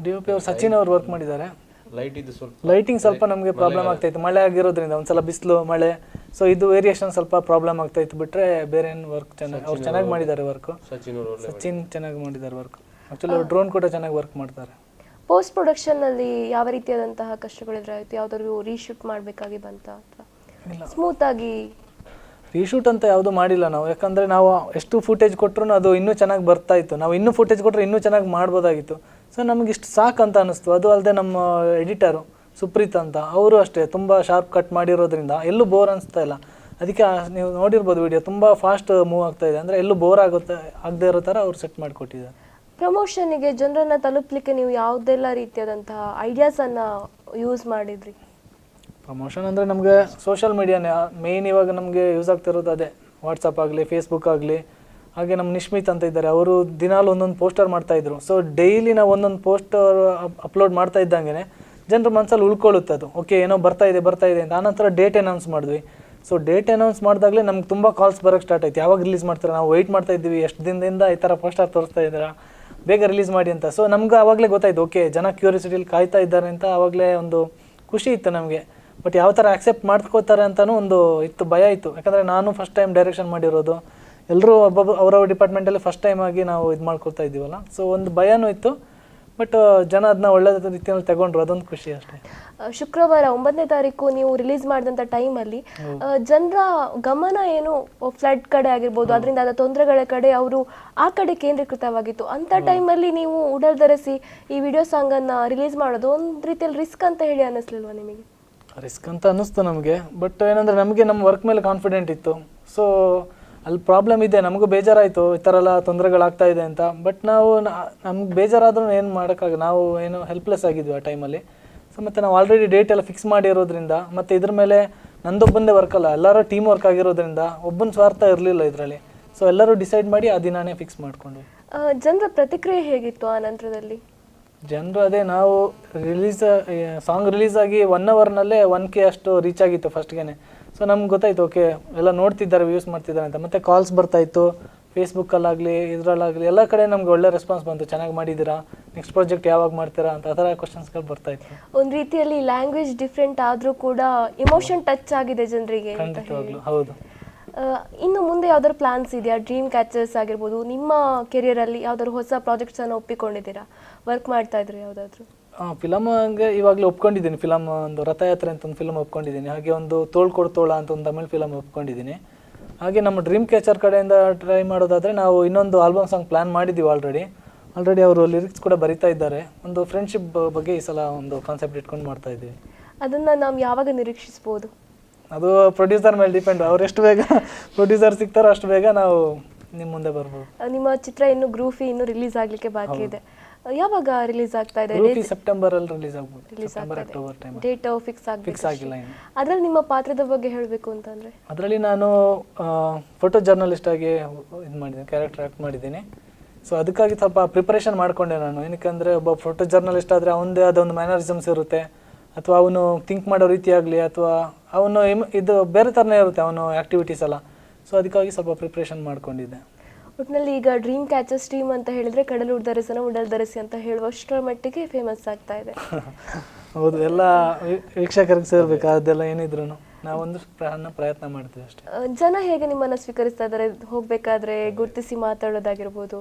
ಅವ್ರು ಸಚಿನ್ ಅವ್ರು ವರ್ಕ್ ಮಾಡಿದ್ದಾರೆ. ಲೈಟಿಂಗ್ ಸ್ವಲ್ಪ ನಮಗೆ ಪ್ರಾಬ್ಲಮ್ ಆಗ್ತಾಯಿತ್ತು, ಮಳೆ ಆಗಿರೋದ್ರಿಂದ ಒಂದ್ಸಲ ಬಿಸಿಲು ಮಳೆ. ಸೊ ಇದು ವೇರಿಯೇಷನ್ ಸ್ವಲ್ಪ ಪ್ರಾಬ್ಲಮ್ ಆಗ್ತಾಯಿತ್ತು, ಬಿಟ್ಟರೆ ಬೇರೆ ಏನು ವರ್ಕ್ ಚೆನ್ನಾಗಿ ಅವ್ರು ಚೆನ್ನಾಗಿ ಮಾಡಿದ್ದಾರೆ. ವರ್ಕು ಸಚಿನ್ ಚೆನ್ನಾಗಿ ಮಾಡಿದ್ದಾರೆ ವರ್ಕ್. ಆ್ಯಕ್ಚುಲಿ ಅವ್ರು ಡ್ರೋನ್ ಕೂಡ ಚೆನ್ನಾಗಿ ವರ್ಕ್ ಮಾಡ್ತಾರೆ. ಪೋಸ್ಟ್ ಪ್ರೊಡಕ್ಷನ್ನಲ್ಲಿ ಯಾವ ರೀತಿಯಾದಂತಹ ಕಷ್ಟಗಳು ಎದುರಾಯಿತು? ಯಾವುದಾದ್ರು ರೀಶೂಟ್ ಮಾಡಬೇಕಾಗಿ ಬಂತ ಅಥವಾ ಸ್ಮೂತಾಗಿ? ರೀಶೂಟ್ ಅಂತ ಯಾವುದೂ ಮಾಡಿಲ್ಲ ನಾವು, ಯಾಕಂದರೆ ನಾವು ಎಷ್ಟು ಫುಟೇಜ್ ಕೊಟ್ಟರು ಅದು ಇನ್ನೂ ಚೆನ್ನಾಗಿ ಬರ್ತಾಯಿತ್ತು. ನಾವು ಇನ್ನೂ ಫುಟೇಜ್ ಕೊಟ್ಟರೆ ಇನ್ನೂ ಚೆನ್ನಾಗಿ ಮಾಡ್ಬೋದಾಗಿತ್ತು. ಸೊ ನಮಗೆ ಇಷ್ಟು ಸಾಕು ಅಂತ ಅನ್ನಿಸ್ತು. ಅದು ಅಲ್ಲದೆ ನಮ್ಮ ಎಡಿಟರು ಸುಪ್ರೀತ್ ಅಂತ, ಅವರು ಅಷ್ಟೇ ತುಂಬ ಶಾರ್ಪ್ ಕಟ್ ಮಾಡಿರೋದ್ರಿಂದ ಎಲ್ಲೂ ಬೋರ್ ಅನಿಸ್ತಾ ಇಲ್ಲ. ಅದಕ್ಕೆ ನೀವು ನೋಡಿರ್ಬೋದು ವಿಡಿಯೋ ತುಂಬ ಫಾಸ್ಟ್ ಮೂವ್ ಆಗ್ತಾಯಿದೆ. ಅಂದರೆ ಎಲ್ಲೂ ಬೋರ್ ಆಗದೇ ಇರೋ ಥರ ಅವ್ರು ಸೆಟ್ ಮಾಡಿಕೊಟ್ಟಿದ್ದಾರೆ. ಪ್ರಮೋಷನ್ಗೆ ಜನರನ್ನು ತಲುಪಲಿಕ್ಕೆ ನೀವು ಯಾವುದೆಲ್ಲ ರೀತಿಯಾದಂತಹ ಐಡಿಯಾಸನ್ನು ಯೂಸ್ ಮಾಡಿದ್ರಿ? ಪ್ರಮೋಷನ್ ಅಂದರೆ ನಮಗೆ ಸೋಷಿಯಲ್ ಮೀಡಿಯಾನೇ ಮೇಯ್ನ್. ಇವಾಗ ನಮಗೆ ಯೂಸ್ ಆಗ್ತಿರೋದು ಅದೇ, ವಾಟ್ಸಪ್ ಆಗಲಿ ಫೇಸ್ಬುಕ್ ಆಗಲಿ ಹಾಗೆ ನಮ್ಮ ನಿಶ್ಮಿತ್ ಅಂತ ಇದ್ದಾರೆ, ಅವರು ದಿನಾಲು ಒಂದೊಂದು ಪೋಸ್ಟರ್ ಮಾಡ್ತಾಯಿದ್ರು. ಸೊ ಡೈಲಿ ನಾವು ಒಂದೊಂದು ಪೋಸ್ಟರ್ ಅಪ್ಲೋಡ್ ಮಾಡ್ತಾ ಇದ್ದಂಗೆ ಜನರ ಮನಸ್ಸಲ್ಲಿ ಉಳ್ಕೊಳ್ಳುತ್ತೆ ಅದು, ಓಕೆ ಏನೋ ಬರ್ತಾ ಇದೆ ಅಂತ. ಆನಂತರ ಡೇಟ್ ಅನೌನ್ಸ್ ಮಾಡಿದ್ವಿ. ಸೊ ಡೇಟ್ ಅನೌನ್ಸ್ ಮಾಡಿದಾಗಲೇ ನಮ್ಗೆ ತುಂಬ ಕಾಲ್ಸ್ ಬರೋಕ್ಕೆ ಸ್ಟಾರ್ಟ್ ಆಯ್ತು, ಯಾವಾಗ ರಿಲೀಸ್ ಮಾಡ್ತಾರೆ, ನಾವು ವೆಯ್ಟ್ ಮಾಡ್ತಾ ಇದ್ದೀವಿ, ಎಷ್ಟು ದಿನದಿಂದ ಈ ಥರ ಪೋಸ್ಟರ್ ತೋರಿಸ್ತಾ ಇದ್ದೀರಾ, ಬೇಗ ರಿಲೀಸ್ ಮಾಡಿ ಅಂತ. ಸೊ ನಮ್ಗೆ ಆವಾಗಲೇ ಗೊತ್ತಾಯ್ತು, ಓಕೆ ಜನ ಕ್ಯೂರಿಯಾಸಿಟಿಲಿ ಕಾಯ್ತಾ ಇದ್ದಾರೆ ಅಂತ. ಆವಾಗಲೇ ಒಂದು ಖುಷಿ ಇತ್ತು ನಮಗೆ. ಬಟ್ ಯಾವ ಥರ ಆಕ್ಸೆಪ್ಟ್ ಮಾಡ್ಕೋತಾರೆ ಅಂತಲೂ ಒಂದು ಇತ್ತು, ಭಯ ಇತ್ತು. ಯಾಕಂದರೆ ನಾನು ಫಸ್ಟ್ ಟೈಮ್ ಡೈರೆಕ್ಷನ್ ಮಾಡಿರೋದು, ಎಲ್ಲರೂ ಒಬ್ಬೊಬ್ಬ ಅವರವ್ರ ಡಿಪಾರ್ಟ್ಮೆಂಟಲ್ಲಿ ಫಸ್ಟ್ ಟೈಮ್ ಆಗಿ ನಾವು ಇದು ಮಾಡ್ಕೊಳ್ತಾ ಇದ್ದೀವಲ್ಲ. ಸೊ ಒಂದು ಭಯನೂ ಇತ್ತು, ಬಟ್ ಜನ ಅದನ್ನ ಒಳ್ಳೆ ರೀತಿಯಲ್ಲಿ ತಗೊಂಡ್ರು, ಅದೊಂದು ಖುಷಿ ಅಷ್ಟೇ. ಶುಕ್ರವಾರ 9ನೇ ತಾರೀಕು ನೀವು ರಿಲೀಸ್ ಮಾಡಿದಂಥ ಟೈಮಲ್ಲಿ ಜನರ ಗಮನ ಏನು ಫ್ಲಡ್ ಕಡೆ ಆಗಿರ್ಬೋದು, ಅದರಿಂದ ಆದ ತೊಂದರೆಗಳ ಕಡೆ ಅವರು ಆ ಕಡೆ ಕೇಂದ್ರೀಕೃತವಾಗಿತ್ತು. ಅಂಥ ಟೈಮಲ್ಲಿ ನೀವು ಉಡಲ್ ಧರಿಸಿ ಈ ವಿಡಿಯೋ ಸಾಂಗನ್ನು ರಿಲೀಸ್ ಮಾಡೋದು ಒಂದು ರೀತಿಯಲ್ಲಿ ರಿಸ್ಕ್ ಅಂತ ಹೇಳಿ ಅನ್ನಿಸ್ಲಿಲ್ವಾ ನಿಮಗೆ? ರಿಸ್ಕ್ ಅಂತ ಅನ್ನಿಸ್ತು ನಮಗೆ, ಬಟ್ ಏನಂದರೆ ನಮಗೆ ನಮ್ಮ ವರ್ಕ್ ಮೇಲೆ ಕಾನ್ಫಿಡೆಂಟ್ ಇತ್ತು. ಸೊ ಅಲ್ಲಿ ಪ್ರಾಬ್ಲಮ್ ಇದೆ, ನಮಗೂ ಬೇಜಾರಾಯಿತು ಈ ಥರ ಎಲ್ಲ ತೊಂದರೆಗಳಾಗ್ತಾ ಇದೆ ಅಂತ. ಬಟ್ ನಾವು ನಮ್ಗೆ ಬೇಜಾರಾದ್ರೂ ಏನು ಮಾಡೋಕ್ಕಾಗ, ನಾವು ಏನು ಹೆಲ್ಪ್ಲೆಸ್ ಆಗಿದ್ವಿ ಆ ಟೈಮಲ್ಲಿ. ಸೊ ಮತ್ತು ನಾವು ಆಲ್ರೆಡಿ ಡೇಟ್ ಎಲ್ಲ ಫಿಕ್ಸ್ ಮಾಡಿರೋದ್ರಿಂದ, ಮತ್ತು ಇದ್ರ ಮೇಲೆ ನಂದೊಬ್ಬಂದೇ ವರ್ಕ್ ಅಲ್ಲ, ಎಲ್ಲರೂ ಟೀಮ್ ವರ್ಕ್ ಆಗಿರೋದ್ರಿಂದ ಒಬ್ಬನ ಸ್ವಾರ್ಥ ಇರಲಿಲ್ಲ ಇದರಲ್ಲಿ. ಸೊ ಎಲ್ಲರೂ ಡಿಸೈಡ್ ಮಾಡಿ ಆ ದಿನಾನೇ ಫಿಕ್ಸ್ ಮಾಡಿಕೊಂಡು. ಜನರ ಪ್ರತಿಕ್ರಿಯೆ ಹೇಗಿತ್ತು ಆ ನಂತರದಲ್ಲಿ? ಜನರು ಅದೇ, ನಾವು ಸಾಂಗ್ ರಿಲೀಸ್ ಆಗಿ 1 ಅವರ್ನಲ್ಲೇ 1K ಅಷ್ಟು ರೀಚ್ ಆಗಿತ್ತು ಫಸ್ಟ್ಗೆ. ಸೊ ನಮ್ಗೆ ಗೊತ್ತಾಯ್ತು, ಓಕೆ ಎಲ್ಲ ನೋಡ್ತಿದ್ದಾರೆ, ವ್ಯೂಸ್ ಮಾಡ್ತಿದ್ದಾರೆ ಅಂತ. ಮತ್ತು ಕಾಲ್ಸ್ ಬರ್ತಾಯಿತ್ತು, ಫೇಸ್ಬುಕ್ಕಲ್ಲಾಗಲಿ ಇದರಲ್ಲಾಗಲಿ ಎಲ್ಲ ಕಡೆ ನಮ್ಗೆ ಒಳ್ಳೆ ರೆಸ್ಪಾನ್ಸ್ ಬಂತು, ಚೆನ್ನಾಗಿ ಮಾಡಿದ್ದೀರಾ, ನೆಕ್ಸ್ಟ್ ಪ್ರಾಜೆಕ್ಟ್ ಯಾವಾಗ ಮಾಡ್ತೀರಾ ಅಂತ ಆ ಥರ ಕ್ವಶನ್ಸ್ಗಳು ಬರ್ತಾಯಿತ್ತು. ಒಂದು ರೀತಿಯಲ್ಲಿ ಲ್ಯಾಂಗ್ವೇಜ್ ಡಿಫ್ರೆಂಟ್ ಆದರೂ ಕೂಡ ಇಮೋಷನ್ ಟಚ್ ಆಗಿದೆ ಜನರಿಗೆ. ಖಂಡಿತವಾಗ್ಲೂ ಹೌದು. ಇನ್ನು ಮುಂದೆ ಯಾವ್ದಾದ್ರು ಪ್ಲಾನ್ಸ್ ಇದೆಯಾ? ಡ್ರೀಮ್ ಕ್ಯಾಚರ್ಸ್ ಆಗಿರ್ಬೋದು, ನಿಮ್ಮ ಕೆರಿಯರಲ್ಲಿ ಯಾವ್ದಾದ್ರು ಹೊಸ ಪ್ರಾಜೆಕ್ಟ್ಸನ್ನು ಒಪ್ಪಿಕೊಂಡಿದ್ದೀರಾ, ವರ್ಕ್ ಮಾಡ್ತಾ ಇದ್ರು ಯಾವುದಾದ್ರು? ಫಿಲಮ್ಗೆ ಇವಾಗಲೇ ಒಪ್ಕೊಂಡಿದ್ದೀನಿ. ಫಿಲಮ್ ಒಂದು ರಥಯಾತ್ರೆ ಅಂತ ಒಂದು ಫಿಲಮ್ ಒಪ್ಕೊಂಡಿದ್ದೀನಿ. ಹಾಗೆ ಒಂದು ತೋಳ್ಕೊಡು ತೋಳ ಅಂತ ಒಂದು ತಮಿಳ್ ಫಿಲಮ್ ಒಪ್ಕೊಂಡಿದ್ದೀನಿ. ಹಾಗೆ ನಮ್ಮ ಡ್ರೀಮ್ ಕ್ಯಾಚರ್ ಕಡೆಯಿಂದ ಟ್ರೈ ಮಾಡೋದಾದರೆ ನಾವು ಇನ್ನೊಂದು ಆಲ್ಬಮ್ ಸಾಂಗ್ ಪ್ಲ್ಯಾನ್ ಮಾಡಿದ್ದೀವಿ ಆಲ್ರೆಡಿ ಅವರು ಲಿರಿಕ್ಸ್ ಕೂಡ ಬರಿತಾ ಇದ್ದಾರೆ. ಒಂದು ಫ್ರೆಂಡ್ಶಿಪ್ ಬಗ್ಗೆ ಈ ಸಲ ಒಂದು ಕಾನ್ಸೆಪ್ಟ್ ಇಟ್ಕೊಂಡು ಮಾಡ್ತಾ ಇದ್ದೀವಿ. ಅದನ್ನು ನಾವು ಯಾವಾಗ ನಿರೀಕ್ಷಿಸ್ಬೋದು? ಅದು ಪ್ರೊಡ್ಯೂಸರ್ ಮೇಲೆ ಡಿಪೆಂಡ್, ಅವ್ರು ಎಷ್ಟು ಬೇಗ ಪ್ರೊಡ್ಯೂಸರ್ ಸಿಗ್ತಾರೋ ಅಷ್ಟು ಬೇಗ ನಾವು ನಿಮ್ಮ ಮುಂದೆ ಬರ್ಬೋದು. ನಿಮ್ಮ ಚಿತ್ರ ಇನ್ನು ಗ್ರೂಫಿ ಇನ್ನೂ ರಿಲೀಸ್ ಆಗಲಿಕ್ಕೆ ಬಾಕಿ ಇದೆ, ಯಾವಾಗ ರಿಲೀಸ್ ಆಗ್ತಾ ಇದೆ? ಸೆಪ್ಟೆಂಬರ್ ಅಲ್ಲಿ ರಿಲೀಸ್ ಆಗ್ಬೋದು, September October time. Date fix ಆಗಿಲ್ಲ ಇನ್ನು. ಅದರಲ್ಲಿ ನಿಮ್ಮ ಪಾತ್ರದ ಬಗ್ಗೆ ಹೇಳಬೇಕು ಅಂತಂದ್ರೆ, ಅದರಲ್ಲಿ ನಾನು ಫೋಟೋ ಜರ್ನಲಿಸ್ಟ್ ಆಗಿ ಇದು ಮಾಡಿದ್ದೀನಿ, ಕ್ಯಾರೆಕ್ಟರ್ ಆಕ್ಟ್ ಮಾಡಿದ್ದೀನಿ. ಸೊ ಅದಕ್ಕಾಗಿ ಸ್ವಲ್ಪ ಪ್ರಿಪರೇಷನ್ ಮಾಡಿಕೊಂಡೆ ನಾನು. ಏನಕ್ಕೆ ಒಬ್ಬ ಫೋಟೋ ಜರ್ನಲಿಸ್ಟ್ ಆದರೆ ಅವನದೇ ಆದ ಒಂದು ಮ್ಯಾನರಿಸಮ್ಸ್ ಇರುತ್ತೆ, ಅಥವಾ ಅವನು ಥಿಂಕ್ ಮಾಡೋ ರೀತಿ ಆಗಲಿ, ಅಥವಾ ಅವನು ಇದು ಬೇರೆ ಥರನೇ ಇರುತ್ತೆ ಅವನು ಆ್ಯಕ್ಟಿವಿಟೀಸ್ ಎಲ್ಲ. ಸೊ ಅದಕ್ಕಾಗಿ ಸ್ವಲ್ಪ ಪ್ರಿಪ್ರೇಷನ್ ಮಾಡ್ಕೊಂಡಿದ್ದೆ. ಒಟ್ಟಿನಲ್ಲಿ ಈಗ ಡ್ರೀಮ್ ಕ್ಯಾಚರ್ಸ್ ಟೀಮ್ ಅಂತ ಹೇಳಿದ್ರೆ ಕಡಲೂರು ದರಸನ ಉಡಲ್ ದರಸಿ ಅಂತ ಹೇಳುವಷ್ಟರ ಮಟ್ಟಿಗೆ ಫೇಮಸ್ ಆಗ್ತಾ ಇದೆ. ಹೌದು, ಎಲ್ಲ ವೀಕ್ಷಕರಿಗೆ ಸೇರ್ಬೇಕು, ಅದೆಲ್ಲ ಏನಿದ್ರು ನಾವೊಂದು ಪ್ರಯತ್ನ ಮಾಡ್ತೀವಿ ಅಷ್ಟೇ. ಜನ ಹೇಗೆ ನಿಮ್ಮನ್ನ ಸ್ವೀಕರಿಸ್ತಾ ಇದ್ದಾರೆ ಹೋಗ್ಬೇಕಾದ್ರೆ, ಗುರುತಿಸಿ ಮಾತಾಡೋದಾಗಿರ್ಬೋದು?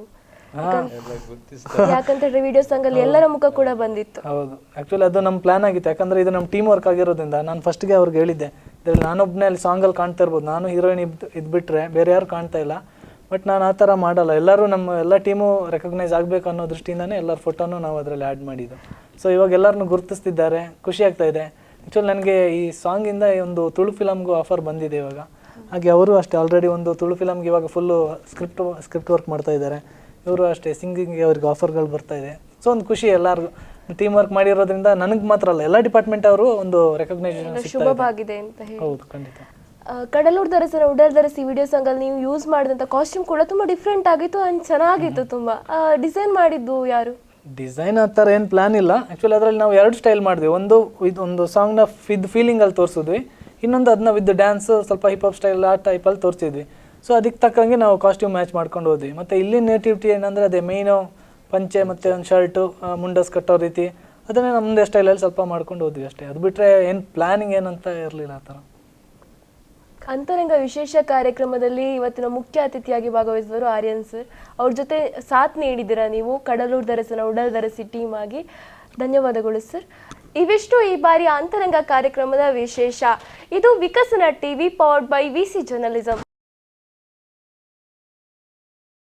ಯಾಕಂತಂದ್ರೆ ವಿಡಿಯೋ ಸಾಂಗ್ ಅಲ್ಲಿ ಎಲ್ಲರ ಮುಖ ಕೂಡ ಬಂದಿತ್ತು. ಹೌದು, ಆಕ್ಚುಲಿ ಅದು ನಮ್ಮ ಪ್ಲಾನ್ ಆಗಿತ್ತು. ಯಾಕಂದ್ರೆ ಇದು ನಮ್ಮ ಟೀಮ್ ವರ್ಕ್ ಆಗಿರೋದ್ರಿಂದ ನಾನು ಫಸ್ಟ್ಗೆ ಅವ್ರಿಗೆ ಹೇಳಿದ್ದೆ, ಇದರಲ್ಲಿ ನಾನೊಬ್ಬನೇ ಅಲ್ಲಿ ಸಾಂಗಲ್ಲಿ ಕಾಣ್ತಾ ಇರ್ಬೋದು, ನಾನು ಹೀರೋಯಿನ್ ಇದ್ಬಿಟ್ರೆ ಬೇರೆ ಯಾರು ಕಾಣ್ತಾ ಇಲ್ಲ. ಬಟ್ ನಾನು ಆ ಥರ ಮಾಡಲ್ಲ, ಎಲ್ಲರೂ ಎಲ್ಲ ಟೀಮು ರೆಕಗ್ನೈಸ್ ಆಗಬೇಕು ಅನ್ನೋ ದೃಷ್ಟಿಯಿಂದಾನೇ ಎಲ್ಲರ ಫೋಟೋನು ನಾವು ಅದರಲ್ಲಿ ಆ್ಯಡ್ ಮಾಡಿದ್ದು. ಸೊ ಇವಾಗ ಎಲ್ಲರನ್ನೂ ಗುರುತಿಸ್ತಿದ್ದಾರೆ, ಖುಷಿ ಆಗ್ತಾ ಇದೆ. ಆ್ಯಕ್ಚುಲಿ ನನಗೆ ಈ ಸಾಂಗಿಂದ ಒಂದು ತುಳು ಫಿಲಮ್ಗೂ ಆಫರ್ ಬಂದಿದೆ ಇವಾಗ. ಹಾಗೆ ಅವರು ಅಷ್ಟೇ ಆಲ್ರೆಡಿ ಒಂದು ತುಳು ಫಿಲಮ್ಗೆ ಇವಾಗ ಫುಲ್ಲು ಸ್ಕ್ರಿಪ್ಟ್ ವರ್ಕ್ ಮಾಡ್ತಾ ಇದ್ದಾರೆ. ಇವರು ಅಷ್ಟೇ ಸಿಂಗಿಂಗ್ಗೆ ಅವ್ರಿಗೆ ಆಫರ್ಗಳು ಬರ್ತಾ ಇದೆ. ಸೊ ಒಂದು ಖುಷಿ, ಎಲ್ಲರಿಗೂ ಟೀಮ್ ವರ್ಕ್ ಮಾಡಿರೋದ್ರಿಂದ ನನಗೆ ಮಾತ್ರ ಅಲ್ಲ, ಎಲ್ಲ ಡಿಪಾರ್ಟ್ಮೆಂಟ್ ಅವರು ಒಂದು ರೆಕಗ್ನೈಸೇಷನ್ ಶುಭವಾಗಿದೆ ಅಂತ ಹೇಳಿ. ಹೌದು, ಖಂಡಿತ. ಕಡಲೂರು ದರಸನ ಉಡಲ್ ದರಸಿ ವಿಡಿಯೋ ಸಾಂಗ್ ಅಲ್ಲಿ ನೀವು ಯೂಸ್ ಮಾಡಿದಂಥ ಕಾಸ್ಟ್ಯೂಮ್ ಕೂಡ ತುಂಬಾ ಡಿಫ್ರೆಂಟ್ ಆಗಿತ್ತು ಅಂಡ್ ಚೆನ್ನಾಗಿತ್ತು. ತುಂಬಾ ಡಿಸೈನ್ ಮಾಡಿದ್ದು ಯಾರು? ಡಿಸೈನ್ ಆ ಥರ ಏನು ಪ್ಲಾನ್ ಇಲ್ಲ. ಆ್ಯಕ್ಚುಲಿ ಅದರಲ್ಲಿ ನಾವು 2 ಸ್ಟೈಲ್ ಮಾಡಿದ್ವಿ. ಒಂದು ಸಾಂಗ್ನ ಫೀಲಿಂಗಲ್ಲಿ ತೋರಿಸಿದ್ವಿ, ಇನ್ನೊಂದು ಅದನ್ನ ವಿತ್ ಡ್ಯಾನ್ಸ್ ಸ್ವಲ್ಪ ಹಿಪ್ ಹಾಪ್ ಸ್ಟೈಲ್ ಆ ಟೈಪಲ್ಲಿ ತೋರಿಸಿದ್ವಿ. ಸೊ ಅದಕ್ಕೆ ತಕ್ಕಂಗೆ ನಾವು ಕಾಸ್ಟ್ಯೂಮ್ ಮ್ಯಾಚ್ ಮಾಡ್ಕೊಂಡು ಹೋದ್ವಿ. ಮತ್ತು ಇಲ್ಲಿ ನೇಟಿವಿಟಿ ಏನಂದರೆ ಅದೇ ಮೇಯ್ನು ಪಂಚೆ ಮತ್ತು ಒಂದು ಶರ್ಟು ಮುಂಡಸ್ ಕಟ್ಟೋ ರೀತಿ, ಅದನ್ನೇ ನಮ್ಮದೇ ಸ್ಟೈಲಲ್ಲಿ ಸ್ವಲ್ಪ ಮಾಡ್ಕೊಂಡು ಹೋದ್ವಿ ಅಷ್ಟೇ. ಅದು ಬಿಟ್ಟರೆ ಏನು ಪ್ಲ್ಯಾನಿಂಗ್ ಏನಂತ ಇರಲಿಲ್ಲ ಆ ಥರ. ಅಂತರಂಗ ವಿಶೇಷ ಕಾರ್ಯಕ್ರಮದಲ್ಲಿ ಇವತ್ತಿನ ಮುಖ್ಯ ಅತಿಥಿಯಾಗಿ ಭಾಗವಹಿಸಿದವರು ಆರ್ಯನ್ ಸರ್. ಅವ್ರ ಜೊತೆ ಸಾಥ್ ನೀಡಿದ್ದೀರಾ ನೀವು ಕಡಲೂರು ದರಸನ ಉಡಲ್ ದರಸಿ ಟೀಮ್ ಆಗಿ. ಧನ್ಯವಾದಗಳು ಸರ್. ಇವಿಷ್ಟು ಈ ಬಾರಿಯ ಅಂತರಂಗ ಕಾರ್ಯಕ್ರಮದ ವಿಶೇಷ. ಇದು ವಿಕಸನ TV powered by VC journalism.